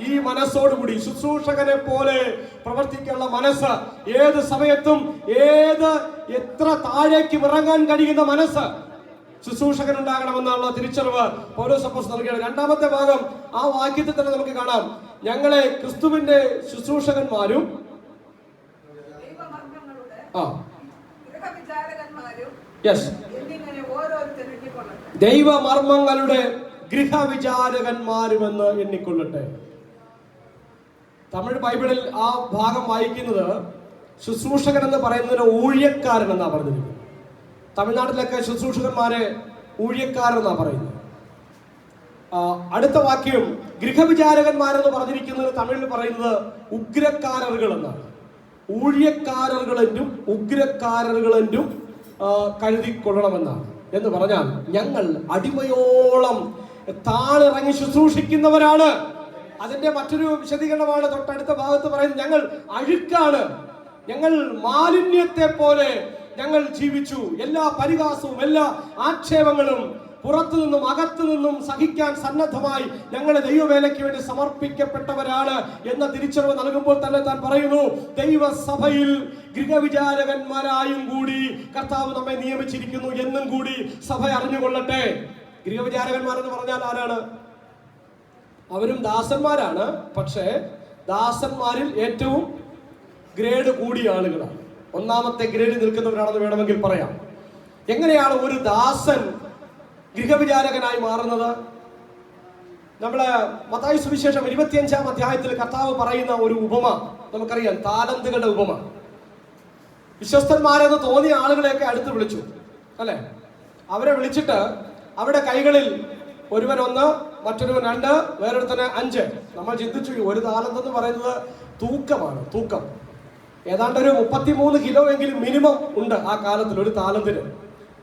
ഈ മനസ്സോടുകൂടി ശുശ്രൂഷകനെ പോലെ പ്രവർത്തിക്കാനുള്ള മനസ്സ്, ഏത് സമയത്തും എത്ര താഴേക്ക് ഇറങ്ങാൻ കഴിയുന്ന മനസ്സ് ശുശ്രൂഷകൻ ഉണ്ടാകണമെന്നുള്ള തിരിച്ചറിവ് പൗലോസ് അപ്പോസ്തലൻ നൽകിയാണ്. 2-ാമത്തെ ഭാഗം ആ വാക്യത്തിൽ തന്നെ നമുക്ക് കാണാം. ഞങ്ങളെ ക്രിസ്തുവിന്റെ ശുശ്രൂഷകന്മാരും ദൈവമർമ്മങ്ങളുടെ ഗൃഹവിചാരകന്മാരുമെന്ന് എണ്ണിക്കൊള്ളട്ടെ. തമിഴ് ബൈബിളിൽ ആ ഭാഗം വായിക്കുന്നത് ശുശ്രൂഷകൻ എന്ന് പറയുന്നതിന് ഊഴിയക്കാരൻ എന്നാ പറഞ്ഞിരിക്കുന്നത്. തമിഴ്നാട്ടിലൊക്കെ ശുശ്രൂഷകന്മാരെ ഊഴിയക്കാരെന്നാ പറയുന്നത്. അടുത്ത വാക്യം ഗൃഹവിചാരകന്മാരെന്ന് പറഞ്ഞിരിക്കുന്നതിന് തമിഴിൽ പറയുന്നത് ഉഗ്രക്കാരറുകൾ എന്നാണ്. ഊഴിയക്കാരറുകളെന്നും ഉഗ്രക്കാരറുകളെന്നും കരുതിക്കൊള്ളണമെന്നാണ്. എന്ന് പറഞ്ഞാൽ ഞങ്ങൾ അടിമയോളം താണിറങ്ങി ശുശ്രൂഷിക്കുന്നവരാണ്. അതിന്റെ മറ്റൊരു വിശദീകരണമാണ് തൊട്ടടുത്ത ഭാഗത്ത് പറയുന്നത്. ഞങ്ങൾ അഴുക്കാണ്, ഞങ്ങൾ മാലിന്യത്തെ പോലെ ഞങ്ങൾ ജീവിച്ചു. എല്ലാ പരിഹാസവും എല്ലാ ആക്ഷേപങ്ങളും പുറത്തു നിന്നും അകത്തു നിന്നും സഹിക്കാൻ സന്നദ്ധമായി ഞങ്ങളുടെ ദൈവവേലയ്ക്ക് വേണ്ടി സമർപ്പിക്കപ്പെട്ടവരാണ് എന്ന തിരിച്ചറിവ് നൽകുമ്പോൾ തന്നെ താൻ പറയുന്നു, ദൈവസഭയിൽ ഗൃഹവിചാരകന്മാരായും കൂടി കർത്താവ് നമ്മെ നിയമിച്ചിരിക്കുന്നു എന്നും കൂടി സഭ അറിഞ്ഞുകൊള്ളട്ടെ. ഗൃഹവിചാരകന്മാരെന്ന് പറഞ്ഞാൽ ആരാണ്? അവരും ദാസന്മാരാണ്. പക്ഷേ ദാസന്മാരിൽ ഏറ്റവും ഗ്രേഡ് കൂടിയ ആളുകളാണ്. 1-ാമത്തെ ഗ്രേഡിൽ നിൽക്കുന്നവരാണെന്ന് വേണമെങ്കിൽ പറയാം. എങ്ങനെയാണ് ഒരു ദാസൻ ഗൃഹവിചാരകനായി മാറുന്നത്? നമ്മള് മത്തായി സുവിശേഷം 25-ാം അധ്യായത്തിൽ കർത്താവ് പറയുന്ന ഒരു ഉപമ നമുക്കറിയാം, താലന്തുകളുടെ ഉപമ. വിശ്വസ്തന്മാരെന്ന് തോന്നിയ ആളുകളെയൊക്കെ അടുത്ത് വിളിച്ചു, അല്ലെ? അവരെ വിളിച്ചിട്ട് അവരുടെ കൈകളിൽ ഒരുവൻ 1, മറ്റൊരുവൻ 2, വേറൊരുത്തന് 5. നമ്മൾ ചിന്തിച്ചു, ഒരു താലന്ത് എന്ന് പറയുന്നത് തൂക്കമാണ്, തൂക്കം. ഏതാണ്ട് ഒരു 33 കിലോ എങ്കിലും മിനിമം ഉണ്ട് ആ കാലത്തിൽ ഒരു താലന്തിന്.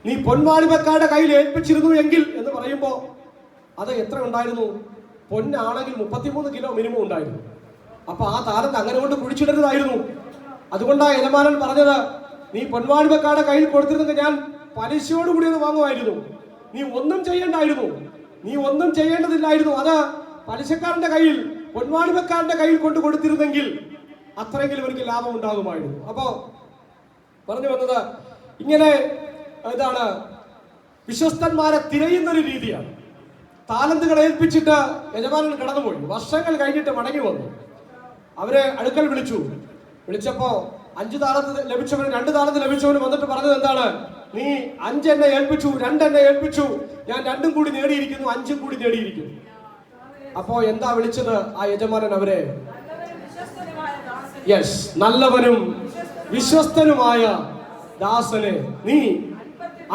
നീ പൊന്മാളിമക്കാരുടെ കയ്യിൽ ഏൽപ്പിച്ചിരുന്നു എങ്കിൽ എന്ന് പറയുമ്പോൾ അത് എത്ര ഉണ്ടായിരുന്നു? പൊന്നാണെങ്കിൽ 33 കിലോ മിനിമം ഉണ്ടായിരുന്നു. അപ്പൊ ആ താലന്ത് അങ്ങനെ കൊണ്ട് കുഴിച്ചിടരുതായിരുന്നു. അതുകൊണ്ടാണ് യജമാനൻ പറഞ്ഞത്, നീ പൊന്മാളിമക്കാരുടെ കയ്യിൽ കൊടുത്തിരുന്നെങ്കിൽ ഞാൻ പലിശയോടുകൂടി അത് വാങ്ങുമായിരുന്നു. നീ ഒന്നും ചെയ്യേണ്ടായിരുന്നു, നീ ഒന്നും ചെയ്യേണ്ടതില്ലായിരുന്നു. അത് പലിശക്കാരന്റെ കയ്യിൽ, പൊന്മാളിമക്കാരന്റെ കയ്യിൽ കൊണ്ട് കൊടുത്തിരുന്നെങ്കിൽ അത്രയെങ്കിലും എനിക്ക് ലാഭം ഉണ്ടാകുമായിരുന്നു. അപ്പോ പറഞ്ഞു വന്നത് ഇങ്ങനെ ഇതാണ് വിശ്വസ്തന്മാരെ തിരയുന്നൊരു രീതിയാണ്. താലന്തുകളെ ഏൽപ്പിച്ചിട്ട് യജമാനൻ കടന്നുപോയി. വർഷങ്ങൾ കഴിഞ്ഞിട്ട് മടങ്ങി വന്നു. അവരെ അടുക്കൽ വിളിച്ചപ്പോ 5 താലന്ത് ലഭിച്ചവന് 2 താലന്ത് ലഭിച്ചവന് വന്നിട്ട് പറഞ്ഞത് എന്താണ്? നീ 5 എന്നെ ഏൽപ്പിച്ചു, 2 എന്നെ ഏൽപ്പിച്ചു, ഞാൻ 2 കൂടി നേടിയിരിക്കുന്നു, 5 കൂടി നേടിയിരിക്കുന്നു. അപ്പോ എന്താ വിളിച്ചത് ആ യജമാനൻ? അവരെ യെസ്, നല്ലവനും വിശ്വസ്തനുമായ ദാസനെ, നീ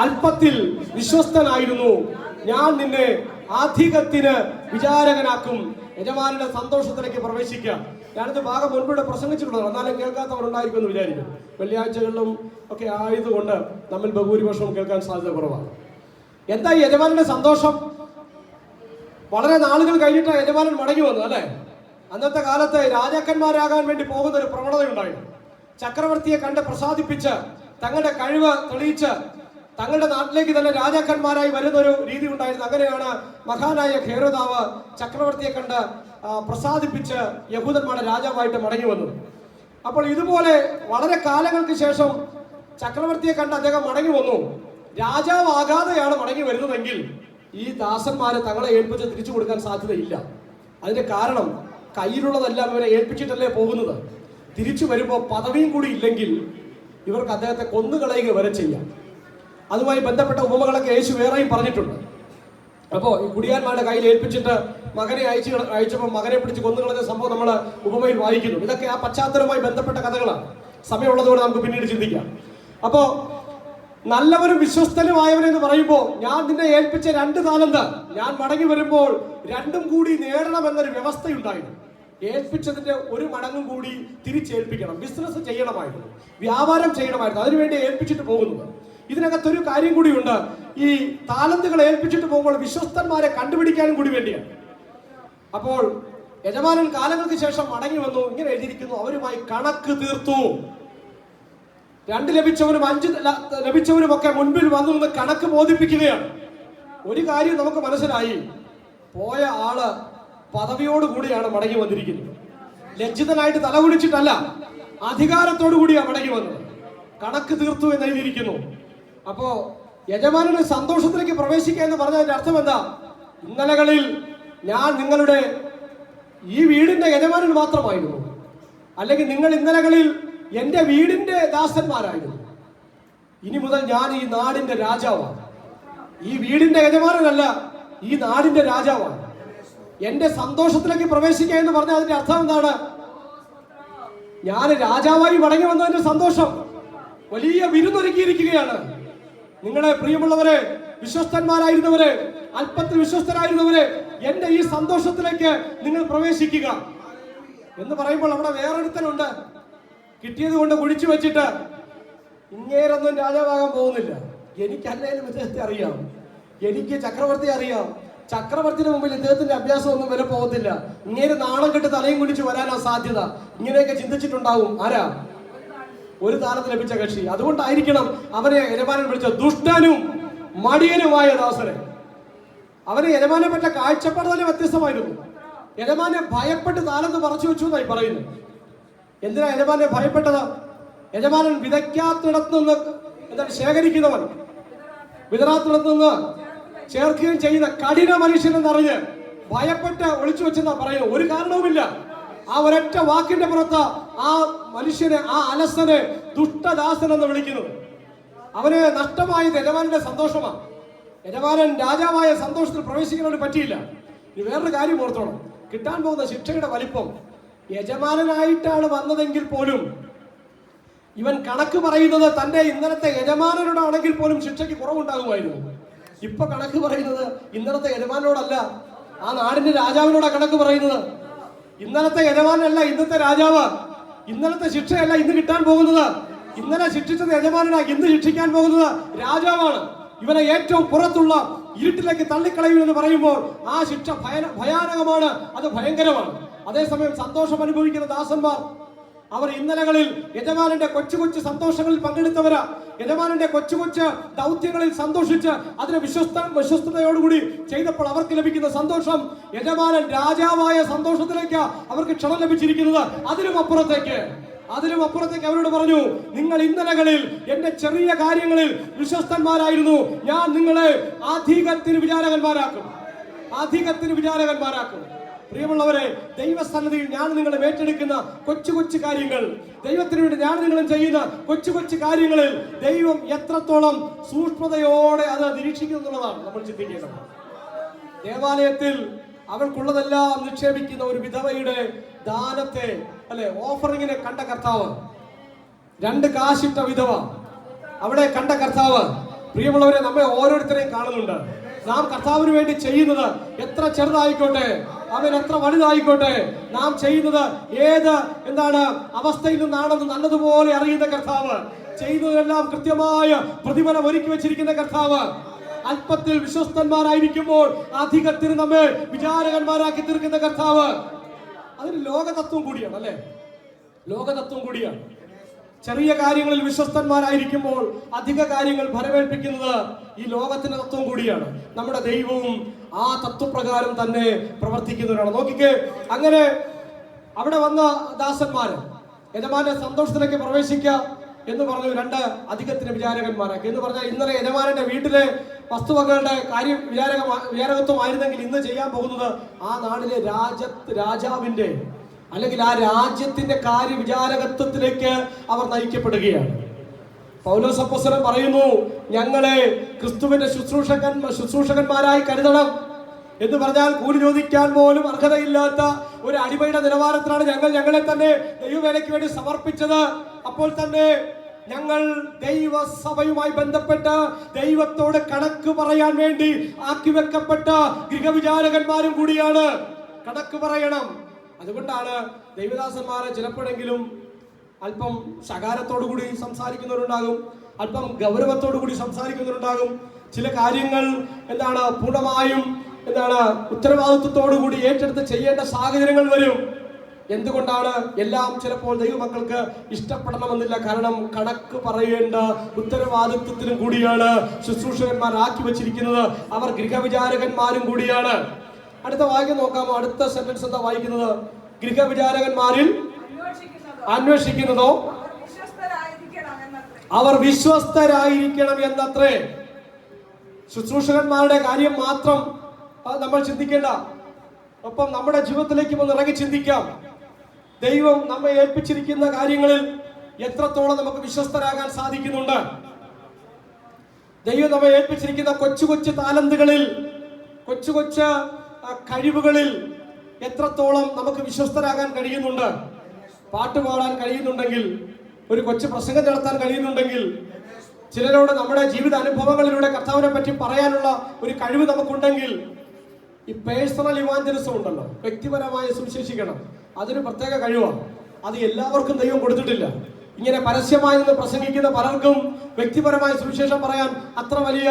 അല്പത്തിൽ വിശ്വസ്തനായിരുന്നു, ഞാൻ നിന്നെ അധികത്തിന് വിചാരകനാക്കും. യജമാനന്റെ സന്തോഷത്തിലേക്ക് പ്രവേശിക്കാം. ഞാനിത് ഭാഗം മുൻപിടെ പ്രസംഗിച്ചിട്ടുള്ളത്, എന്നാലും കേൾക്കാത്തവരുണ്ടായിരിക്കും എന്ന് വിചാരിക്കും. വെള്ളിയാഴ്ചകളിലും ഒക്കെ ആയതുകൊണ്ട് നമ്മൾ ബഹുഭൂരിപക്ഷവും കേൾക്കാൻ സാധ്യത കുറവാണ്. എന്താ ഈ യജമാനന്റെ സന്തോഷം? വളരെ നാളുകൾ കഴിഞ്ഞിട്ട് യജമാനൻ മടങ്ങി വന്നു അല്ലേ? അന്നത്തെ കാലത്ത് രാജാക്കന്മാരാകാൻ വേണ്ടി പോകുന്ന ഒരു പ്രവണതയുണ്ടായിരുന്നു. ചക്രവർത്തിയെ കണ്ട് പ്രസാദിപ്പിച്ച് തങ്ങളുടെ കഴിവ് തെളിയിച്ച് തങ്ങളുടെ നാട്ടിലേക്ക് തന്നെ രാജാക്കന്മാരായി വരുന്ന ഒരു രീതി ഉണ്ടായിരുന്നു. അങ്ങനെയാണ് മഹാനായ ഹേരോദാവ് ചക്രവർത്തിയെ കണ്ട് പ്രസാദിപ്പിച്ച് യഹൂദന്മാരുടെ രാജാവായിട്ട് മടങ്ങി വന്നത്. അപ്പോൾ ഇതുപോലെ വളരെ കാലങ്ങൾക്ക് ശേഷം ചക്രവർത്തിയെ കണ്ട് അദ്ദേഹം മടങ്ങി വന്നു. രാജാവാകാതെയാണ് മടങ്ങി വരുന്നതെങ്കിൽ ഈ ദാസന്മാരെ തങ്ങളെ ഏൽപ്പിച്ച് തിരിച്ചു കൊടുക്കാൻ സാധ്യതയില്ല. അതിന്റെ കാരണം കയ്യിലുള്ളതെല്ലാം ഇവരെ ഏൽപ്പിച്ചിട്ടല്ലേ പോകുന്നത്. തിരിച്ചു വരുമ്പോൾ പദവിയും കൂടി ഇല്ലെങ്കിൽ ഇവർക്ക് അദ്ദേഹത്തെ കൊന്നുകളയുക വരെ ചെയ്യാം. അതുമായി ബന്ധപ്പെട്ട ഉപമകളൊക്കെ യേശു വേറെയും പറഞ്ഞിട്ടുണ്ട്. അപ്പോൾ ഈ കുടിയാന്മാരുടെ കയ്യിൽ ഏൽപ്പിച്ചിട്ട് മകനെ അയച്ചപ്പോൾ മകനെ പിടിച്ച് കൊന്നുകളഞ്ഞ സംഭവം നമ്മൾ ഉപമയിൽ വായിക്കുന്നു. ഇതൊക്കെ ആ പശ്ചാത്തലവുമായി ബന്ധപ്പെട്ട കഥകളാണ്. സമയമുള്ളതുകൊണ്ട് നമുക്ക് പിന്നീട് ചിന്തിക്കാം. അപ്പോൾ നല്ലവരും വിശ്വസ്തനുമായവനെന്ന് പറയുമ്പോൾ, ഞാൻ നിന്നെ ഏൽപ്പിച്ച 2 താലന്ത് ഞാൻ മടങ്ങി വരുമ്പോൾ 2ഉം കൂടി നേടണമെന്നൊരു വ്യവസ്ഥയുണ്ടായിരുന്നു. ഏൽപ്പിച്ചതിന്റെ 1 മടങ്ങും കൂടി തിരിച്ചേൽപ്പിക്കണം. ബിസിനസ് ചെയ്യണമായിരുന്നു, വ്യാപാരം ചെയ്യണമായിരുന്നു. അതിനുവേണ്ടി ഏൽപ്പിച്ചിട്ട് പോകുന്നത്. ഇതിനകത്തൊരു കാര്യം കൂടിയുണ്ട്. ഈ താലന്തുകൾ ഏൽപ്പിച്ചിട്ട് പോകുമ്പോൾ വിശ്വസ്തന്മാരെ കണ്ടുപിടിക്കാനും കൂടി വേണ്ടിയാണ്. അപ്പോൾ യജമാനൻ കാലങ്ങൾക്ക് ശേഷം മടങ്ങി വന്നു. ഇങ്ങനെ എഴുതിയിരിക്കുന്നു, അവരുമായി കണക്ക് തീർത്തു. 2 ലഭിച്ചവരും 5 ലഭിച്ചവരും ഒക്കെ മുൻപിൽ വന്നു നിന്ന് കണക്ക് ബോധിപ്പിക്കുകയാണ്. ഒരു കാര്യം നമുക്ക് മനസ്സിലായി, പോയ ആള് പദവിയോട് കൂടിയാണ് മടങ്ങി വന്നിരിക്കുന്നത്. ലജ്ജിതനായിട്ട് തലകുനിച്ചിട്ടല്ല, അധികാരത്തോടു കൂടിയാണ് മടങ്ങി വന്നത്. കണക്ക് തീർത്തു എന്ന് എഴുതിയിരിക്കുന്നു. അപ്പോ യജമാനന്റെ സന്തോഷത്തിലേക്ക് പ്രവേശിക്കുക എന്ന് പറഞ്ഞതിന്റെ അർത്ഥം എന്താ? ഇന്നലകളിൽ ഞാൻ നിങ്ങളുടെ ഈ വീടിന്റെ യജമാനൻ മാത്രമായിരുന്നു, അല്ലെങ്കിൽ നിങ്ങൾ ഇന്നലകളിൽ എന്റെ വീടിന്റെ ദാസന്മാരായിരുന്നു. ഇനി മുതൽ ഞാൻ ഈ നാടിന്റെ രാജാവാണ്. ഈ വീടിന്റെ യജമാനനല്ല, ഈ നാടിന്റെ രാജാവാണ്. എന്റെ സന്തോഷത്തിലേക്ക് പ്രവേശിക്കുക എന്ന് പറഞ്ഞാൽ അതിന്റെ അർത്ഥം എന്താണ്? ഞാൻ രാജാവായി മടങ്ങി വന്നതിന്റെ സന്തോഷം. വലിയ വിരുന്നൊരുക്കിയിരിക്കുകയാണ്. നിങ്ങളെ പ്രിയമുള്ളവരെ, വിശ്വസ്തന്മാരായിരുന്നവരെ, അല്പത്തിൽ വിശ്വസ്തരായിരുന്നവരെ, എന്റെ ഈ സന്തോഷത്തിലേക്ക് നിങ്ങൾ പ്രവേശിക്കുക എന്ന് പറയുമ്പോൾ അവിടെ വേറൊരുത്തനുണ്ട്. കിട്ടിയത് കൊണ്ട് കുഴിച്ചു വെച്ചിട്ട് ഇങ്ങേരൊന്നും രാജാവാകാൻ പോകുന്നില്ല. എനിക്കല്ലേലും ഇദ്ദേഹത്തെ അറിയാം, എനിക്ക് ചക്രവർത്തി അറിയാം. ചക്രവർത്തിയുടെ മുമ്പിൽ ഇദ്ദേഹത്തിന്റെ അഭ്യാസം ഒന്നും വരെ പോകത്തില്ല. ഇങ്ങേര് നാണം കെട്ട് തലയും കുടിച്ച് വരാനാ സാധ്യത. ഇങ്ങനെയൊക്കെ ചിന്തിച്ചിട്ടുണ്ടാവും ആരാ? 1 താലന്ത് ലഭിച്ച കക്ഷി. അതുകൊണ്ടായിരിക്കണം അവനെ യജമാനൻ വിളിച്ച ദുഷ്ടനും മടിയനുമായ ദാസനെ. അവന് യജമാനെ പറ്റ കാഴ്ചപ്പാട് തന്നെ വ്യത്യസ്തമായിരുന്നു. യജമാനെ ഭയപ്പെട്ട് താലന്ത് മറച്ചു വെച്ചു എന്നായി പറയുന്നു. എന്തിനാ യജമാനെ ഭയപ്പെട്ടത്? യജമാനൻ വിതയ്ക്കാത്തിടത്ത് നിന്ന് എന്താണ് ശേഖരിക്കുന്നവൻ, വിതറാത്തിടത്ത് നിന്ന് ചേർക്കുകയും ചെയ്യുന്ന കഠിന മനുഷ്യൻ എന്നറിഞ്ഞ് ഭയപ്പെട്ട് ഒളിച്ചു വെച്ചെന്നാ പറയുന്നു. ഒരു കാരണവുമില്ല. ആ ഒരൊറ്റ വാക്കിന്റെ പുറത്ത് ആ മനുഷ്യനെ, ആ അലസനെ ദുഷ്ടദാസൻ എന്ന് വിളിക്കുന്നത്. അവന് നഷ്ടമായത് യജമാനന്റെ സന്തോഷമാണ്. യജമാനൻ രാജാവായ സന്തോഷത്തിൽ പ്രവേശിക്കുന്നതിന് പറ്റിയില്ല. ഇനി വേറൊരു കാര്യം ഓർത്തോണം, കിട്ടാൻ പോകുന്ന ശിക്ഷയുടെ വലിപ്പം. യജമാനനായിട്ടാണ് വന്നതെങ്കിൽ പോലും ഇവൻ കണക്ക് പറയുന്നത് തന്റെ ഇന്നലത്തെ യജമാനനോടാണെങ്കിൽ പോലും ശിക്ഷയ്ക്ക് കുറവുണ്ടാകുമായിരുന്നു. ഇപ്പൊ കണക്ക് പറയുന്നത് ഇന്നലത്തെ യജമാനോടല്ല, ആ നാടിന്റെ രാജാവിനോടാ കണക്ക് പറയുന്നത്. ഇന്നലത്തെ യജമാനല്ല ഇന്നത്തെ രാജാവ്. ഇന്നലത്തെ ശിക്ഷയല്ല ഇന്ന് കിട്ടാൻ പോകുന്നത്. ഇന്നലെ ശിക്ഷിച്ചത് യജമാനാ, ഇന്ന് ശിക്ഷിക്കാൻ പോകുന്നത് രാജാവാണ്. ഇവനെ ഏറ്റവും പുറത്തുള്ള ഇരുട്ടിലേക്ക് തള്ളിക്കളയുമെന്ന് പറയുമ്പോൾ ആ ശിക്ഷ ഭയാനകമാണ്, അത് ഭയങ്കരമാണ്. അതേസമയം സന്തോഷം അനുഭവിക്കുന്ന ദാസന്മാർ, അവർ ഇന്നലകളിൽ യജമാനന്റെ കൊച്ചു കൊച്ചു സന്തോഷങ്ങളിൽ പങ്കെടുത്തവരാ. യജമാനന്റെ കൊച്ചു കൊച്ചു ദൗത്യങ്ങളിൽ സന്തോഷിച്ച് അതിനെ വിശ്വസ്തയോടുകൂടി ചെയ്തപ്പോൾ അവർക്ക് ലഭിക്കുന്ന സന്തോഷം, യജമാനൻ രാജാവായ സന്തോഷത്തിലേക്ക് അവർക്ക് ക്ഷണം ലഭിച്ചിരിക്കുന്നത്. അതിനും അപ്പുറത്തേക്ക് അവരോട് പറഞ്ഞു, നിങ്ങൾ ഇന്നലകളിൽ എന്റെ ചെറിയ കാര്യങ്ങളിൽ വിശ്വസ്തന്മാരായിരുന്നു, ഞാൻ നിങ്ങളെ അധികത്തിന് വിചാരകന്മാരാക്കും. പ്രിയമുള്ളവരെ, ദൈവസന്നിധിയിൽ ഞാൻ നിങ്ങളെ ഏറ്റെടുക്കുന്ന കൊച്ചു കൊച്ചു കാര്യങ്ങൾ, ദൈവത്തിന് വേണ്ടി ഞാൻ നിങ്ങളും ചെയ്യുന്ന കൊച്ചു കൊച്ചു കാര്യങ്ങളിൽ ദൈവം എത്രത്തോളം സൂക്ഷ്മതയോടെ അത് നിരീക്ഷിക്കുന്നു എന്നുള്ളതാണ് നമ്മൾ ചിന്തിക്കേണ്ടത്. ദേവാലയത്തിൽ അവൾക്കുള്ളതെല്ലാം നിക്ഷേപിക്കുന്ന ഒരു വിധവയുടെ ദാനത്തെ അല്ലെ ഓഫറിങ്ങിനെ കണ്ട കർത്താവ്, 2 കാശിട്ട വിധവ അവിടെ കണ്ട കർത്താവ്. പ്രിയമുള്ളവരെ, നമ്മെ ഓരോരുത്തരെയും കാണുന്നുണ്ട്. നാം കർത്താവിന് വേണ്ടി ചെയ്യുന്നത് എത്ര ചെറുതായിക്കോട്ടെ, അവൻ എത്ര വലുതായിക്കോട്ടെ, നാം ചെയ്യുന്നത് ഏത് അവസ്ഥയിൽ നിന്നാണെന്ന് നല്ലതുപോലെ അറിയുന്ന കർത്താവ്, ചെയ്യുന്നതെല്ലാം കൃത്യമായ പ്രതിഫലം ഒരുക്കി വെച്ചിരിക്കുന്ന കർത്താവ്. അല്പത്തിൽ വിശ്വസ്തന്മാരായിരിക്കുമ്പോൾ അധികത്തിന് നമ്മെ വിചാരകന്മാരാക്കി തീർക്കുന്ന കർത്താവ്. അതൊരു ലോകതത്വം കൂടിയാണ്, അല്ലെ? ലോകതത്വം കൂടിയാണ്. ചെറിയ കാര്യങ്ങളിൽ വിശ്വസ്തന്മാരായിരിക്കുമ്പോൾ അധിക കാര്യങ്ങൾ ഫലമേൽപ്പിക്കുന്നത് ഈ ലോകത്തിന്റെ തത്വം കൂടിയാണ്. നമ്മുടെ ദൈവവും ആ തത്വപ്രകാരം തന്നെ പ്രവർത്തിക്കുന്നവരാണ്. നോക്കിക്കേ, അങ്ങനെ അവിടെ വന്ന ദാസന്മാര് യജമാന്റെ സന്തോഷത്തിലേക്ക് പ്രവേശിക്കുക എന്ന് പറഞ്ഞു 2 അധികത്തിന് വിചാരകന്മാരാക്കി. എന്ന് പറഞ്ഞാൽ ഇന്നലെ യജമാനന്റെ വീട്ടിലെ വസ്തുവകകളുടെ കാര്യം വിചാരകത്വമായിരുന്നെങ്കിൽ ഇന്ന് ചെയ്യാൻ പോകുന്നത് ആ നാടിലെ രാജാവിന്റെ അല്ലെങ്കിൽ ആ രാജ്യത്തിന്റെ കാര്യവിചാരകത്വത്തിലേക്ക് അവർ നയിക്കപ്പെടുകയാണ്. പൗലോസ് അപ്പോസ്തലൻ പറയുന്നു, ഞങ്ങളെ ക്രിസ്തുവിന്റെ ശുശ്രൂഷകന്മാരായി കരുതണം എന്ന് പറഞ്ഞാൽ കൂലി ചോദിക്കാൻ പോലും അർഹതയില്ലാത്ത ഒരു അടിമയുടെ നിലവാരത്തിലാണ് ഞങ്ങളെ തന്നെ ദൈവവേലയ്ക്ക് വേണ്ടി സമർപ്പിച്ചത്. അപ്പോൾ തന്നെ ഞങ്ങൾ ദൈവസഭയുമായി ബന്ധപ്പെട്ട് ദൈവത്തോട് കണക്ക് പറയാൻ വേണ്ടി ആക്കി വെക്കപ്പെട്ട ഗൃഹവിചാരകന്മാരും കൂടിയാണ്. കണക്ക് പറയണം. അതുകൊണ്ടാണ് ദൈവദാസന്മാരെ ചിലപ്പോഴെങ്കിലും അല്പം ശകാരത്തോടു കൂടി സംസാരിക്കുന്നവരുണ്ടാകും, അല്പം ഗൗരവത്തോടു കൂടി സംസാരിക്കുന്നവരുണ്ടാകും. ചില കാര്യങ്ങൾ പൂർണ്ണമായും ഉത്തരവാദിത്വത്തോടു കൂടി ഏറ്റെടുത്ത് ചെയ്യേണ്ട സാഹചര്യങ്ങൾ വരും. എന്തുകൊണ്ടാണ്? എല്ലാം ചിലപ്പോൾ ദൈവമക്കൾക്ക് ഇഷ്ടപ്പെടണമെന്നില്ല. കാരണം കണക്ക് പറയേണ്ട ഉത്തരവാദിത്വത്തിനും കൂടിയാണ് ശുശ്രൂഷകന്മാരാക്കി വെച്ചിരിക്കുന്നത്. അവർ ഗൃഹവിചാരകന്മാരും കൂടിയാണ്. അടുത്ത വാക്യം നോക്കാമോ? അടുത്ത സെന്റൻസ് എന്താ വായിക്കുന്നത്? ഗൃഹവിചാരകന്മാരിൽ അന്വേഷിക്കുന്നതോ അവർ വിശ്വസ്തരായിരിക്കണം എന്നത്രേ. ശുശ്രൂഷകന്മാരുടെ കാര്യം മാത്രം നമ്മൾ ചിന്തിക്കേണ്ട. ഒപ്പം നമ്മുടെ ജീവിതത്തിലേക്ക് ഒന്ന് ഇറങ്ങി ചിന്തിക്കാം. ദൈവം നമ്മെ ഏൽപ്പിച്ചിരിക്കുന്ന കാര്യങ്ങളിൽ എത്രത്തോളം നമുക്ക് വിശ്വസ്തരാകാൻ സാധിക്കുന്നുണ്ട്? ദൈവം നമ്മെ ഏൽപ്പിച്ചിരിക്കുന്ന കൊച്ചു കൊച്ചു താലന്തുകളിൽ, കൊച്ചു കൊച്ചു കഴിവുകളിൽ എത്രത്തോളം നമുക്ക് വിശ്വസ്തരാകാൻ കഴിയുന്നുണ്ട്? പാട്ട് പാടാൻ കഴിയുന്നുണ്ടെങ്കിൽ, ഒരു കൊച്ചു പ്രസംഗം നടത്താൻ കഴിയുന്നുണ്ടെങ്കിൽ, ചിലരോട് നമ്മുടെ ജീവിത അനുഭവങ്ങളിലൂടെ കർത്താവിനെ പറ്റി പറയാനുള്ള ഒരു കഴിവ് നമുക്കുണ്ടെങ്കിൽ, ഈ പേഴ്സണൽ ഇവാഞ്ചലിസം ഉണ്ടല്ലോ, വ്യക്തിപരമായ സുവിശേഷിക്കണം, അതൊരു പ്രത്യേക കഴിവാണ്. അത് എല്ലാവർക്കും ദൈവം കൊടുത്തിട്ടില്ല. ഇങ്ങനെ പരസ്യമായി നിന്ന് പ്രസംഗിക്കുന്ന പലർക്കും വ്യക്തിപരമായ സുവിശേഷം പറയാൻ അത്ര വലിയ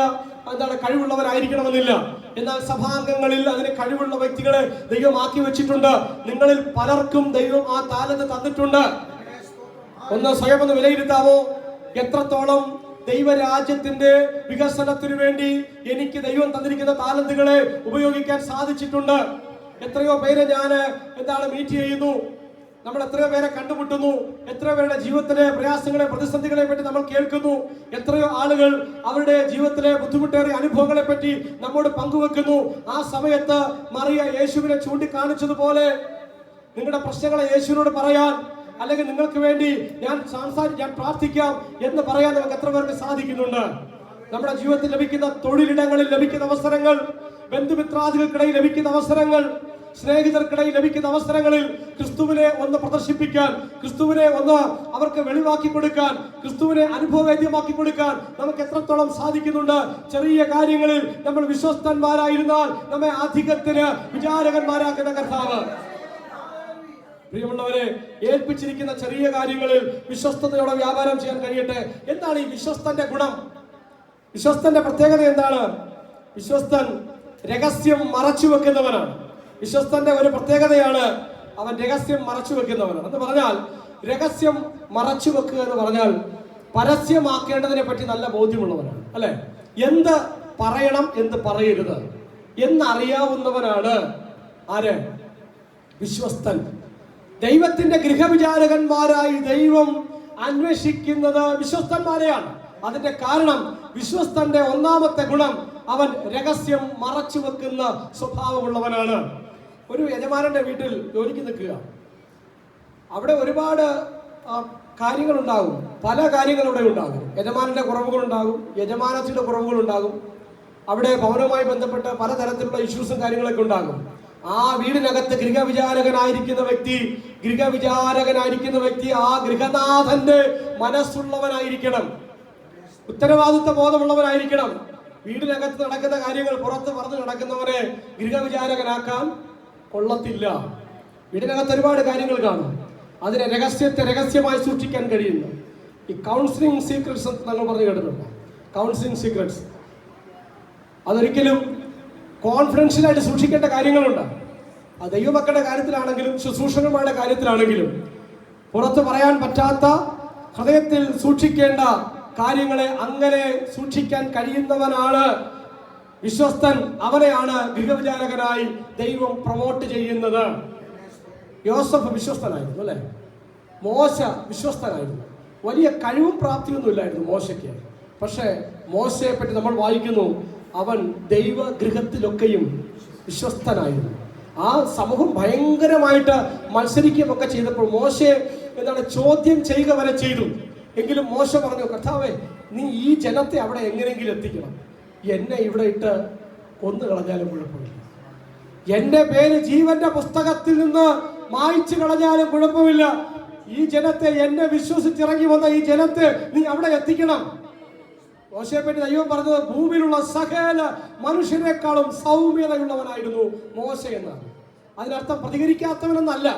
കഴിവുള്ളവരായിരിക്കണമെന്നില്ല. എന്നാൽ സഭാംഗങ്ങളിൽ അതിന് കഴിവുള്ള വ്യക്തികളെ ദൈവം ആക്കി വെച്ചിട്ടുണ്ട്. നിങ്ങളിൽ പലർക്കും ദൈവം ആ താലന്ത് തന്നിട്ടുണ്ട്. ഒന്ന് സ്വയം ഒന്ന് വിലയിരുത്താവോ? എത്രത്തോളം ദൈവരാജ്യത്തിന്റെ വികസനത്തിനു വേണ്ടി എനിക്ക് ദൈവം തന്നിരിക്കുന്ന താലന്തുകളെ ഉപയോഗിക്കാൻ സാധിച്ചിട്ടുണ്ട്? എത്രയോ പേരെ ഞാൻ മീറ്റ് ചെയ്യുന്നു, നമ്മൾ എത്രയോ പേരെ കണ്ടുമുട്ടുന്നു, എത്രയോ പേരുടെ ജീവിതത്തിലെ പ്രയാസങ്ങളെ പ്രതിസന്ധികളെ പറ്റി നമ്മൾ കേൾക്കുന്നു, എത്രയോ ആളുകൾ അവരുടെ ജീവിതത്തിലെ ബുദ്ധിമുട്ടേറിയ അനുഭവങ്ങളെ പറ്റി നമ്മോട് പങ്കുവെക്കുന്നു. ആ സമയത്ത് മറിയ യേശുവിനെ ചൂണ്ടിക്കാണിച്ചതുപോലെ നിങ്ങളുടെ പ്രശ്നങ്ങളെ യേശുവിനോട് പറയാൻ, അല്ലെങ്കിൽ നിങ്ങൾക്ക് വേണ്ടി ഞാൻ പ്രാർത്ഥിക്കാം എന്ന് പറയാൻ നമുക്ക് എത്ര പേർക്ക് സാധിക്കുന്നുണ്ട്? നമ്മുടെ ജീവിതത്തിൽ ലഭിക്കുന്ന തൊഴിലിടങ്ങളിൽ ലഭിക്കുന്ന അവസരങ്ങൾ, ബന്ധുമിത്രാദികൾക്കിടയിൽ ലഭിക്കുന്ന അവസരങ്ങൾ, സ്നേഹിതർക്കിടയിൽ ലഭിക്കുന്ന അവസരങ്ങളിൽ ക്രിസ്തുവിനെ ഒന്ന് പ്രദർശിപ്പിക്കാൻ, ക്രിസ്തുവിനെ ഒന്ന് അവർക്ക് വെളിവാക്കി കൊടുക്കാൻ, ക്രിസ്തുവിനെ അനുഭവവേദ്യമാക്കി കൊടുക്കാൻ നമുക്ക് എത്രത്തോളം സാധിക്കുന്നുണ്ട്? ചെറിയ കാര്യങ്ങളിൽ നമ്മൾ വിശ്വസ്തന്മാരായിരുന്നാൽ നമ്മെ അധികത്തിന് വിചാരകന്മാരാക്കുന്ന കർത്താവ്. പ്രിയമുള്ളവരെ, ഏൽപ്പിച്ചിരിക്കുന്ന ചെറിയ കാര്യങ്ങളിൽ വിശ്വസ്തയോടെ വ്യാപാരം ചെയ്യാൻ കഴിയട്ടെ. എന്താണ് ഈ വിശ്വസ്തന്റെ ഗുണം? വിശ്വസ്തന്റെ പ്രത്യേകത എന്താണ്? വിശ്വസ്തൻ രഹസ്യം മറച്ചു വെക്കുന്നവനാണ്. വിശ്വസ്തന്റെ ഒരു പ്രത്യേകതയാണ് അവൻ രഹസ്യം മറച്ചു വെക്കുന്നവനാണ്. എന്ന് പറഞ്ഞാൽ രഹസ്യം മറച്ചു വെക്കുക എന്ന് പറഞ്ഞാൽ പരസ്യമാക്കേണ്ടതിനെ പറ്റി നല്ല ബോധ്യമുള്ളവനാണ്, അല്ലെ? എന്ത് പറയണം, എന്ത് പറയരുത് എന്നറിയാവുന്നവനാണ് ആര്? വിശ്വസ്തൻ. ദൈവത്തിന്റെ ഗൃഹവിചാരകന്മാരായി ദൈവം അന്വേഷിക്കുന്നത് വിശ്വസ്തന്മാരെയാണ്. അതിന്റെ കാരണം വിശ്വസ്തന്റെ ഒന്നാമത്തെ ഗുണം അവൻ രഹസ്യം മറച്ചു വെക്കുന്ന സ്വഭാവമുള്ളവനാണ്. ഒരു യജമാനന്റെ വീട്ടിൽ ജോലിക്ക് നിൽക്കുക, അവിടെ ഒരുപാട് കാര്യങ്ങളുണ്ടാകും, പല കാര്യങ്ങൾ അവിടെ ഉണ്ടാകും. യജമാനന്റെ കുറവുകളുണ്ടാകും, യജമാനത്തിന്റെ കുറവുകളുണ്ടാകും, അവിടെ ഭവനവുമായി ബന്ധപ്പെട്ട് പലതരത്തിലുള്ള ഇഷ്യൂസും കാര്യങ്ങളൊക്കെ ഉണ്ടാകും. ആ വീടിനകത്ത് ഗൃഹവിചാരകനായിരിക്കുന്ന വ്യക്തി ഗൃഹവിചാരകനായിരിക്കുന്ന വ്യക്തി ആ ഗൃഹനാഥന്റെ മനസ്സുള്ളവനായിരിക്കണം, ഉത്തരവാദിത്വ ബോധമുള്ളവനായിരിക്കണം. വീടിനകത്ത് നടക്കുന്ന കാര്യങ്ങൾ പുറത്ത് പറഞ്ഞു നടക്കുന്നവരെ ഗൃഹവിചാരകനാക്കാൻ കൊള്ളത്തില്ല. വീടിനകത്ത് ഒരുപാട് കാര്യങ്ങൾ കാണും, അതിനെ രഹസ്യമായി സൂക്ഷിക്കാൻ കഴിയുന്നു. ഈ കൗൺസിലിംഗ് സീക്രട്സ് നമ്മൾ പറഞ്ഞു കേട്ടിട്ടുണ്ട്. കൗൺസിലിംഗ് സീക്രട്സ് അതൊരിക്കലും കോൺഫിഡൻഷ്യലായിട്ട് സൂക്ഷിക്കേണ്ട കാര്യങ്ങളുണ്ട്. അത് ദൈവമക്കളുടെ കാര്യത്തിലാണെങ്കിലും ശുശ്രൂഷകന്മാരുടെ കാര്യത്തിലാണെങ്കിലും പുറത്ത് പറയാൻ പറ്റാത്ത, ഹൃദയത്തിൽ സൂക്ഷിക്കേണ്ട കാര്യങ്ങളെ അങ്ങനെ സൂക്ഷിക്കാൻ കഴിയുന്നവനാണ് വിശ്വസ്തൻ. അവനെയാണ് ഗൃഹവിചാരകനായി ദൈവം പ്രൊമോട്ട് ചെയ്യുന്നത്. യോസഫ് വിശ്വസ്തനായിരുന്നു അല്ലെ? മോശ വിശ്വസ്തനായിരുന്നു. വലിയ കഴിവും പ്രാപ്തിയൊന്നും ഇല്ലായിരുന്നു മോശയ്ക്ക്. പക്ഷേ മോശയെ പറ്റി നമ്മൾ വായിക്കുന്നു, അവൻ ദൈവഗൃഹത്തിലൊക്കെയും വിശ്വസ്തനായിരുന്നു. ആ സമൂഹം ഭയങ്കരമായിട്ട് മത്സരിക്കുകയൊക്കെ ചെയ്തപ്പോൾ മോശയെ ചോദ്യം ചെയ്യുക വരെ ചെയ്തു. എങ്കിലും മോശ പറഞ്ഞു, കർത്താവേ, നീ ഈ ജനത്തെ അവിടെ എങ്ങനെയെങ്കിലും എത്തിക്കണം. എന്നെ ഇവിടെ ഇട്ട് കൊന്നു കളഞ്ഞാലും കുഴപ്പമില്ല, എന്റെ പേര് ജീവന്റെ പുസ്തകത്തിൽ നിന്ന് മായ്ച്ചു കളഞ്ഞാലും കുഴപ്പമില്ല. ഈ ജനത്തെ, എന്നെ വിശ്വസിച്ചിറങ്ങി വന്ന ഈ ജനത്തെ നീ അവിടെ എത്തിക്കണം. മോശയെ പറ്റി ദൈവം പറഞ്ഞത്, ഭൂമിയിലുള്ള സകല മനുഷ്യരെക്കാളും സൗമ്യതയുള്ളവനായിരുന്നു മോശ എന്നാണ്. അതിനർത്ഥം പ്രതികരിക്കാത്തവനെന്നല്ല,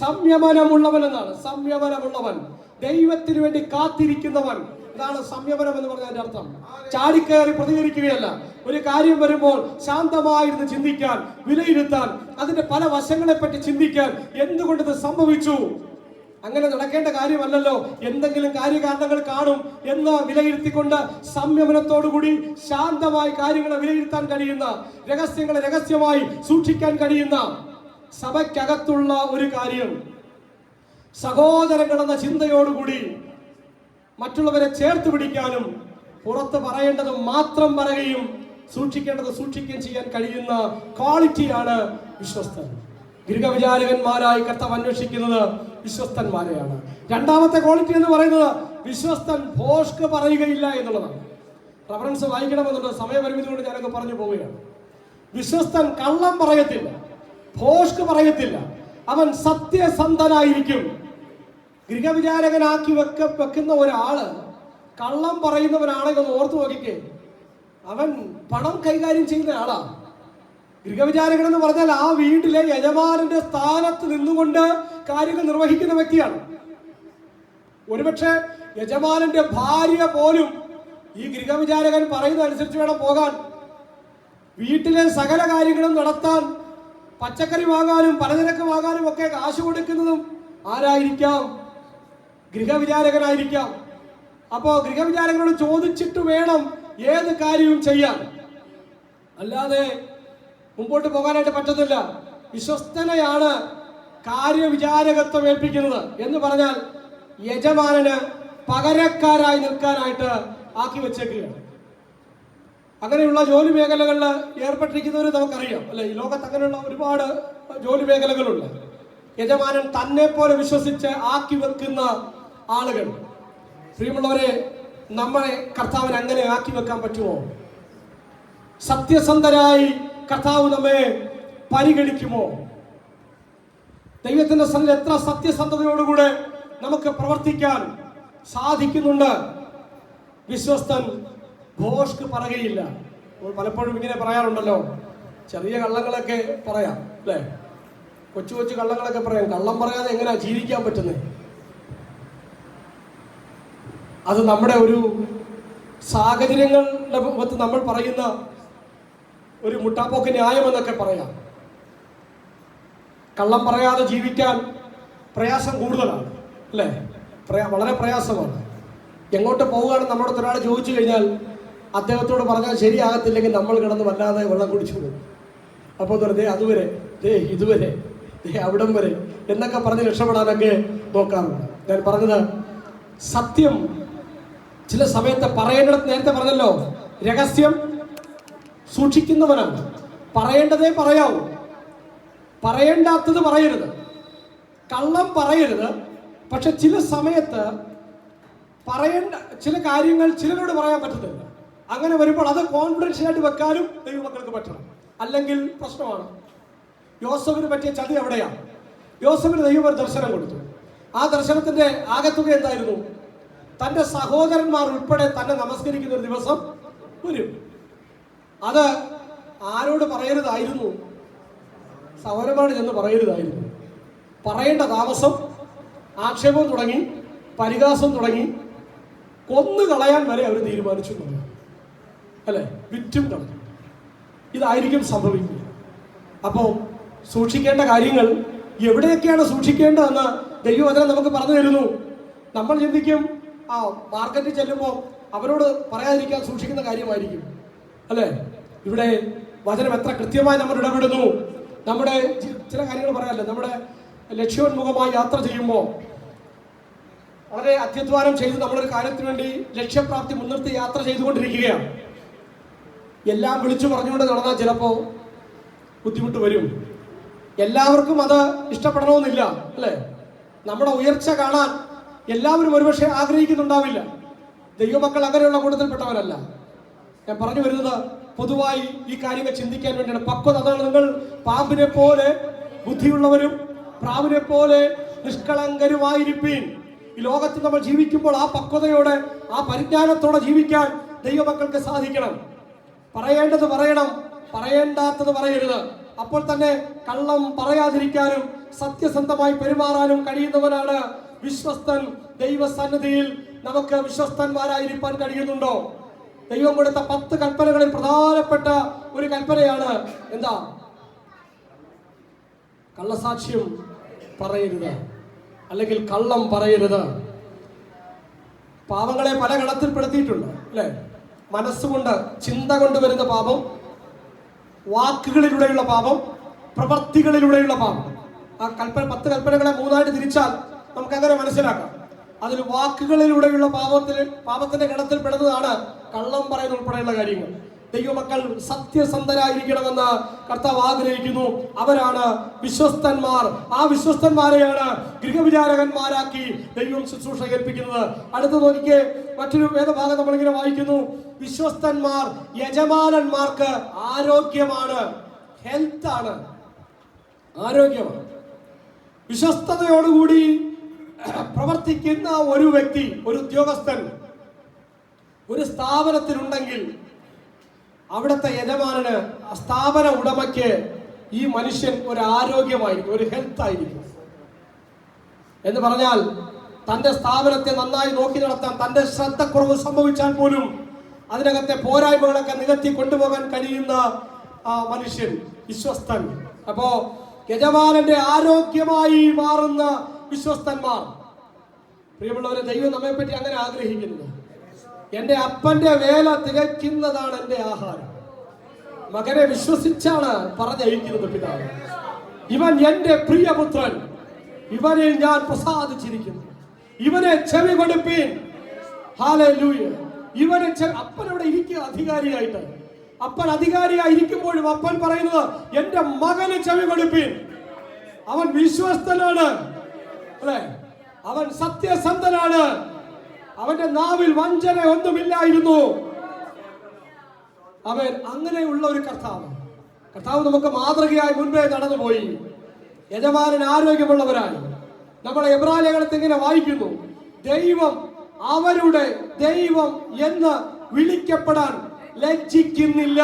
സംയമനമുള്ളവൻ എന്നാണ്. സംയമനമുള്ളവൻ, ദൈവത്തിന് വേണ്ടി കാത്തിരിക്കുന്നവൻ. ഇതാണ് സംയമനം എന്ന് പറഞ്ഞതിന്റെ അർത്ഥം. ചാടിക്കയറി പ്രതികരിക്കുകയല്ല. ഒരു കാര്യം വരുമ്പോൾ ശാന്തമായിരുന്നു ചിന്തിക്കാൻ, വിലയിരുത്താൻ, അതിന്റെ പല വശങ്ങളെ പറ്റി ചിന്തിക്കാൻ, എന്തുകൊണ്ട് ഇത് സംഭവിച്ചു, അങ്ങനെ നടക്കേണ്ട കാര്യമല്ലല്ലോ, എന്തെങ്കിലും കാര്യകാരണങ്ങൾ കാണും എന്ന് വിലയിരുത്തിക്കൊണ്ട് സംയമനത്തോടുകൂടി ശാന്തമായി കാര്യങ്ങളെ വിലയിരുത്താൻ കഴിയുന്ന, രഹസ്യങ്ങളെ രഹസ്യമായി സൂക്ഷിക്കാൻ കഴിയുന്ന സഭയ്ക്കകത്തുള്ള ഒരു കാര്യം, സഹോദരങ്ങൾ എന്ന ചിന്തയോടുകൂടി മറ്റുള്ളവരെ ചേർത്ത് പിടിക്കാനും പുറത്ത് പറയേണ്ടത് മാത്രം പറയുകയും സൂക്ഷിക്കേണ്ടത് സൂക്ഷിക്കുകയും ചെയ്യാൻ കഴിയുന്ന ക്വാളിറ്റിയാണ് വിശ്വസ്തൻ. ഗൃഹവിചാരകന്മാരായി കർത്താവ് അന്വേഷിക്കുന്നത് വിശ്വസ്തന്മാരെയാണ്. രണ്ടാമത്തെ ക്വാളിറ്റി എന്ന് പറയുന്നത് വിശ്വസ്തൻ ഭോഷ്ക് പറയുകയില്ല എന്നുള്ളതാണ്. റഫറൻസ് വായിക്കണമെന്നുണ്ട്, സമയപരിമിതി കൊണ്ട് ഞാനൊക്കെ പറഞ്ഞു പോവുകയാണ്. വിശ്വസ്തൻ കള്ളം പറയത്തില്ല, ഭോഷ്ക് പറയത്തില്ല, അവൻ സത്യസന്ധനായിരിക്കും. ഗൃഹവിചാരകനാക്കി വെക്കുന്ന ഒരാള് കള്ളം പറയുന്നവനാണെങ്കിൽ ഒന്ന് ഓർത്തു നോക്കിക്കേ, അവൻ പണം കൈകാര്യം ചെയ്യുന്ന ആളാണ്. ഗൃഹവിചാരകൻ എന്ന് പറഞ്ഞാൽ ആ വീട്ടിലെ യജമാനന്റെ സ്ഥാനത്ത് നിന്നുകൊണ്ട് കാര്യങ്ങൾ നിർവഹിക്കുന്ന വ്യക്തിയാണ്. ഒരുപക്ഷെ യജമാനന്റെ ഭാര്യ പോലും ഈ ഗൃഹവിചാരകൻ പറയുന്ന അനുസരിച്ച് വേണം പോകാൻ. വീട്ടിലെ സകല കാര്യങ്ങളും നടത്താൻ, പച്ചക്കറി വാങ്ങാനും പലചരക്ക് വാങ്ങാനും ഒക്കെ കാശ് കൊടുക്കുന്നതും ആരായിരിക്കാം? ഗൃഹവിചാരകനായിരിക്കാം. അപ്പോ ഗൃഹവിചാരകനോട് ചോദിച്ചിട്ട് വേണം ഏത് കാര്യവും ചെയ്യാൻ, അല്ലാതെ മുമ്പോട്ട് പോകാനായിട്ട് പറ്റത്തില്ല. വിശ്വസ്തനെയാണ് കാര്യവിചാരകത്വം ഏൽപ്പിക്കുന്നത് എന്ന് പറഞ്ഞാൽ യജമാനന് പകരക്കാരായി നിൽക്കാനായിട്ട് ആക്കി വെച്ചേക്കുകയാണ്. അങ്ങനെയുള്ള ജോലി മേഖലകളിൽ ഏർപ്പെട്ടിരിക്കുന്നവർ നമുക്കറിയാം അല്ലെ? ഈ ലോകത്ത് അങ്ങനെയുള്ള ഒരുപാട് ജോലി മേഖലകളുണ്ട്. യജമാനൻ തന്നെ പോലെ വിശ്വസിച്ച് ആക്കി വെക്കുന്ന ആളുകൾ. പ്രിയമുള്ളവരെ, നമ്മളെ കർത്താവിന് അങ്ങനെ ആക്കി വെക്കാൻ പറ്റുമോ? സത്യസന്ധരായി കർത്താവ് നമ്മെ പരിഗണിക്കുമോ? ദൈവത്തിന്റെ സന്നിധിയിൽ എത്ര സത്യസന്ധതയോടുകൂടെ നമുക്ക് പ്രവർത്തിക്കാൻ സാധിക്കുന്നുണ്ട്? വിശ്വസ്തൻ ഭോഷ്ക് പറയുകയില്ല. പലപ്പോഴും ഇങ്ങനെ പറയാറുണ്ടല്ലോ, ചെറിയ കള്ളങ്ങളൊക്കെ പറയാം അല്ലേ? കൊച്ചു കൊച്ചു കള്ളങ്ങളൊക്കെ പറയാം. കള്ളം പറയാതെ എങ്ങനെയാ ജീവിക്കാൻ പറ്റുന്നത്? അത് നമ്മുടെ ഒരു സാഹചര്യങ്ങളുടെ മുഖത്ത് നമ്മൾ പറയുന്ന ഒരു മുട്ടാപ്പോക്ക് ന്യായമെന്നൊക്കെ പറയാം. കള്ളം പറയാതെ ജീവിക്കാൻ പ്രയാസം കൂടുതലാണ് അല്ലേ? വളരെ പ്രയാസമാണ്. എങ്ങോട്ട് പോവുകയാണെന്ന് നമ്മുടെ ഒരാൾ ചോദിച്ചു കഴിഞ്ഞാൽ അദ്ദേഹത്തോട് പറഞ്ഞാൽ ശരിയാകത്തില്ലെങ്കിൽ നമ്മൾ കിടന്ന് വല്ലാതെ വെള്ളം കുടിച്ചു പോകും. അപ്പോൾ അതുവരെ ഇതുവരെ അവിടം വരെ എന്നൊക്കെ പറഞ്ഞ് രക്ഷപ്പെടാനൊക്കെ നോക്കാറുണ്ട്. ഞാൻ പറഞ്ഞത് സത്യം ചില സമയത്ത് പറയേണ്ടിടത്ത്, നേരത്തെ പറഞ്ഞല്ലോ, രഹസ്യം സൂക്ഷിക്കുന്നവനാണ്. പറയേണ്ടതേ പറയാവൂ, പറയേണ്ടാത്തത് പറയരുത്. കള്ളം പറയരുത്. പക്ഷെ ചില സമയത്ത് പറയേണ്ട ചില കാര്യങ്ങൾ ചിലരോട് പറയാൻ പറ്റത്തില്ല. അങ്ങനെ വരുമ്പോൾ അത് കോൺഫിഡൻഷ്യലായിട്ട് വെക്കാനും ദൈവമക്കൾക്ക് പറ്റണം, അല്ലെങ്കിൽ പ്രശ്നമാണ്. യോസഫിന് പറ്റിയ ചതി എവിടെയാണ്? യോസേഫിന് ദൈവം ഒരു ദർശനം കൊടുത്തു. ആ ദർശനത്തിന്റെ ആകത്തുക എന്തായിരുന്നു? തന്റെ സഹോദരന്മാർ ഉൾപ്പെടെ തന്നെ നമസ്കരിക്കുന്ന ഒരു ദിവസം വരും. അത് ആരോട് പറയരുതായിരുന്നു? സഹോദരന്മാരോട് ചെന്ന് പറയരുതായിരുന്നു. പറയേണ്ട താമസം, ആക്ഷേപം തുടങ്ങി, പരിഹാസം തുടങ്ങി, കൊന്നു കളയാൻ വരെ അവർ തീരുമാനിച്ചു അല്ലെ, വിറ്റും കളഞ്ഞു. ഇതായിരിക്കും സംഭവിക്കുക. അപ്പോൾ സൂക്ഷിക്കേണ്ട കാര്യങ്ങൾ എവിടെയൊക്കെയാണ് സൂക്ഷിക്കേണ്ടതെന്ന് ദൈവവചനം നമുക്ക് പറഞ്ഞു തരുന്നു. നമ്മൾ ചിന്തിക്കും മാർക്കറ്റിൽ ചെല്ലുമ്പോൾ അവരോട് പറയാതിരിക്കാൻ സൂക്ഷിക്കുന്ന കാര്യമായിരിക്കും അല്ലെ. ഇവിടെ വചനം എത്ര കൃത്യമായി നമ്മൾ ഇടപെടുന്നു. നമ്മുടെ ചില കാര്യങ്ങൾ പറയാമല്ലോ, നമ്മുടെ ലക്ഷ്യോന്മുഖമായി യാത്ര ചെയ്യുമ്പോൾ വളരെ അത്യധ്വാനം ചെയ്ത് നമ്മളൊരു കാര്യത്തിന് വേണ്ടി ലക്ഷ്യപ്രാപ്തി മുൻനിർത്തി യാത്ര ചെയ്തുകൊണ്ടിരിക്കുകയാണ്. എല്ലാം വിളിച്ചു പറഞ്ഞുകൊണ്ട് നടന്നാൽ ചിലപ്പോൾ ബുദ്ധിമുട്ട് വരും. എല്ലാവർക്കും അത് ഇഷ്ടപ്പെടണമെന്നില്ല അല്ലേ. നമ്മുടെ ഉയർച്ച കാണാൻ എല്ലാവരും ഒരുപക്ഷെ ആഗ്രഹിക്കുന്നുണ്ടാവില്ല. ദൈവമക്കൾ അങ്ങനെയുള്ള കൂട്ടത്തിൽപ്പെട്ടവരല്ല. ഞാൻ പറഞ്ഞു വരുന്നത് പൊതുവായി ഈ കാര്യങ്ങൾ ചിന്തിക്കാൻ വേണ്ടിയാണ്. പക്വത, അതാണ് നിങ്ങൾ പാമ്പിനെ പോലെ ബുദ്ധിയുള്ളവരും പ്രാവിനെ പോലെ നിഷ്കളങ്കരുമായിരിപ്പീൻ. ഈ ലോകത്ത് നമ്മൾ ജീവിക്കുമ്പോൾ ആ പക്വതയോടെ, ആ പരിജ്ഞാനത്തോടെ ജീവിക്കാൻ ദൈവമക്കൾക്ക് സാധിക്കണം. പറയേണ്ടത് പറയണം, പറയേണ്ടാത്തത് പറയരുത്. അപ്പോൾ തന്നെ കള്ളം പറയാതിരിക്കാനും സത്യസന്ധമായി പെരുമാറാനും കഴിയുന്നവനാണ് വിശ്വസ്തൻ. ദൈവസന്നിധിയിൽ നമുക്ക് വിശ്വസ്തന്മാരായിരിക്കാൻ കഴിയുന്നുണ്ടോ? ദൈവം കൊടുത്ത 10 കൽപ്പനകളിൽ പ്രധാനപ്പെട്ട ഒരു കൽപ്പനയാണ് എന്താ? കള്ളസാക്ഷ്യം പറയരുത്, അല്ലെങ്കിൽ കള്ളം പറയരുത്. പാപങ്ങളെ പല ഗണത്തിൽപ്പെടുത്തിയിട്ടുണ്ട് അല്ലെ. മനസ്സുകൊണ്ട്, ചിന്ത കൊണ്ട് വരുന്ന പാപം, വാക്കുകളിലൂടെയുള്ള പാപം, പ്രവൃത്തികളിലൂടെയുള്ള പാപം. ആ 10 കൽപ്പനകളെ 3ആയിട്ട് തിരിച്ചാൽ നമുക്ക് അങ്ങനെ മനസ്സിലാക്കാം. അതിൽ വാക്കുകളിലൂടെയുള്ള പാപത്തിന്റെ ഗണത്തിൽ പെടുന്നതാണ് കള്ളം പറയുന്ന ഉൾപ്പെടെയുള്ള കാര്യങ്ങൾ. ദൈവമക്കൾ സത്യസന്ധരായിരിക്കണമെന്ന് കർത്താവ് ആഗ്രഹിക്കുന്നു. അവരാണ് വിശ്വസ്തന്മാർ. ആ വിശ്വസ്തന്മാരെയാണ് ഗൃഹവിചാരകന്മാരാക്കി ദൈവം ശുശ്രൂഷ ഏൽപ്പിക്കുന്നത്. അടുത്ത് നോക്കിക്കേ, മറ്റൊരു വേദഭാഗം നമ്മളിങ്ങനെ വായിക്കുന്നു. വിശ്വസ്തന്മാർ യജമാനന്മാർക്ക് ആരോഗ്യമാണ്, ഹെൽത്ത് ആണ്, ആരോഗ്യമാണ്. വിശ്വസ്തയോടുകൂടി പ്രവർത്തിക്കുന്ന ഒരു വ്യക്തി, ഒരു ഉദ്യോഗസ്ഥൻ ഒരു സ്ഥാപനത്തിലുണ്ടെങ്കിൽ അവിടുത്തെ യജമാനന്, സ്ഥാപന ഉടമയ്ക്ക് ഈ മനുഷ്യൻ ഒരു ആരോഗ്യമായിരിക്കും, ഒരു ഹെൽത്ത് ആയിരിക്കും. എന്ന് പറഞ്ഞാൽ തന്റെ സ്ഥാപനത്തെ നന്നായി നോക്കി നടത്താൻ, തന്റെ ശ്രദ്ധക്കുറവ് സംഭവിച്ചാൽ പോലും അതിനകത്തെ പോരായ്മകളൊക്കെ നികത്തി കൊണ്ടുപോകാൻ കഴിയുന്ന ആ മനുഷ്യൻ വിശ്വസ്തൻ. അപ്പോ യജമാനന്റെ ആരോഗ്യമായി മാറുന്ന വിശ്വസ്തന്മാർ. പ്രിയമുള്ളവരെ, ദൈവം നമ്മെ പറ്റി അങ്ങനെ ആഗ്രഹിക്കുന്നത്. എന്റെ അപ്പന്റെ വേല തികയ്ക്കുന്നതാണ് എന്റെ ആഹാരം. മകനെ വിശ്വസിച്ചാണ് പറഞ്ഞയക്കുന്നത് പിതാവ്. ഇവൻ എന്റെ പ്രിയപുത്രൻ, ഇവനിൽ ഞാൻ പ്രസാദിച്ചിരിക്കുന്നു, ഇവനെ ചെവി കൊടുപ്പീൻ. ഹല്ലേലൂയ. ഇവനെ അപ്പൻ അവിടെ ഇരിക്കുക അധികാരിയായിട്ട്. അപ്പൻ അധികാരിയായിരിക്കുമ്പോഴും അപ്പൻ പറയുന്നത് എന്റെ മകന് ചെവി കൊടുപ്പീൻ. അവൻ വിശ്വസ്തനാണ് അല്ലെ, അവൻ സത്യസന്ധനാണ്, അവന്റെ നാവിൽ വഞ്ചന ഒന്നുമില്ലായിരുന്നു. അവൻ അങ്ങനെയുള്ള ഒരു കർത്താവ് നമുക്ക് മാതൃകയായി മുൻപേ നടന്നുപോയി. യജമാനൻ ആരോഗ്യമുള്ളവരായി. നമ്മളെ എബ്രായ ലേഖനത്തിൽ ഇങ്ങനെ വായിക്കുന്നു, ദൈവം അവരുടെ ദൈവം എന്ന് വിളിക്കപ്പെടാൻ ലജ്ജിക്കുന്നില്ല.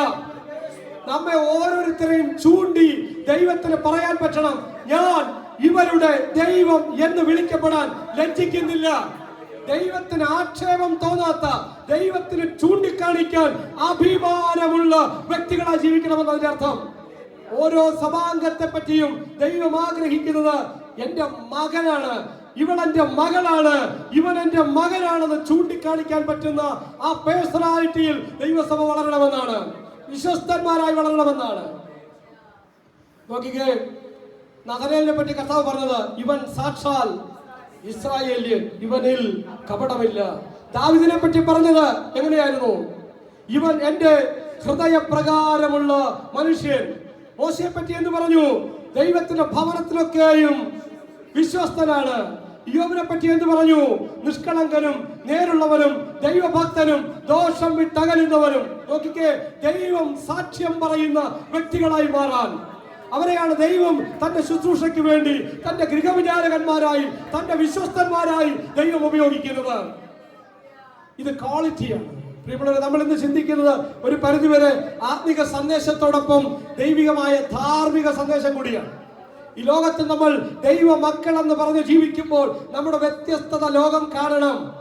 നമ്മെ ഓരോരുത്തരെയും ചൂണ്ടി ദൈവത്തിന് പറയാൻ പറ്റണം, ഞാൻ ഇവരുടെ ദൈവം എന്ന് വിളിക്കപ്പെടാൻ ലജ്ജിക്കുന്നില്ല. ദൈവത്തിന് ആക്ഷേപം തോന്നാത്ത, ദൈവത്തിന് ചൂണ്ടിക്കാണിക്കാൻ അഭിമാനമുള്ള വ്യക്തികളായി ജീവിക്കണമെന്ന് അതിന്റെ അർത്ഥം. ഓരോ സഭാംഗത്തെ പറ്റിയും ദൈവം ആഗ്രഹിക്കുന്നത് എന്റെ മകനാണ്, ഇവളെന്റെ മകളാണ്, ഇവൻ എന്റെ മകനാണെന്ന് ചൂണ്ടിക്കാണിക്കാൻ പറ്റുന്ന ആ പേഴ്സണാലിറ്റിയിൽ ദൈവസഭ വളരണമെന്നാണ്, വിശ്വസ്തന്മാരായി വളരണമെന്നാണ്. നോക്കിക്കേ, നസറേലിനെ പറ്റി കർത്താവ് പറഞ്ഞത്, ഇവൻ സാക്ഷാൽ ഇസ്രായേല്യൻ, ഇവനിൽ കപടമില്ല. ദാവീദിനെ പറ്റി പറഞ്ഞത് എങ്ങനെയായിരുന്നു? ഇവൻ എന്റെ ഹൃദയപ്രകാരമുള്ള മനുഷ്യൻ. മോശയെ പറ്റി എന്ന് പറഞ്ഞു? ദൈവത്തിന്റെ ഭവനത്തിലൊക്കെയും വിശ്വസ്തനാണ്. യോബിനെ പറ്റി എന്ത് പറഞ്ഞു? നിഷ്കളങ്കനും നേരുള്ളവനും ദൈവഭക്തനും ദോഷം വിട്ടകലുന്നവനും. നോക്കിക്കേ, ദൈവം സാക്ഷ്യം പറയുന്ന വ്യക്തികളായി മാറാൻ അവരെയാണ് ദൈവം തന്റെ ശുശ്രൂഷയ്ക്ക് വേണ്ടി തന്റെ ഗൃഹവിചാരകന്മാരായി തന്റെ വിശ്വസ്തന്മാരായി ദൈവം ഉപയോഗിക്കുന്നത്. ഇത് ക്വാളിറ്റിയാണ്. പ്രിയമുള്ളവരെ, നമ്മൾ ഇന്ന് ചിന്തിക്കുന്നത് ഒരു പരിധിവരെ ആത്മിക സന്ദേശത്തോടൊപ്പം ദൈവികമായ ധാർമ്മിക സന്ദേശം കൂടിയാണ്. ഈ ലോകത്ത് നമ്മൾ ദൈവ മക്കൾ എന്ന് പറഞ്ഞ് ജീവിക്കുമ്പോൾ നമ്മുടെ വ്യത്യസ്തത ലോകം കാണണം.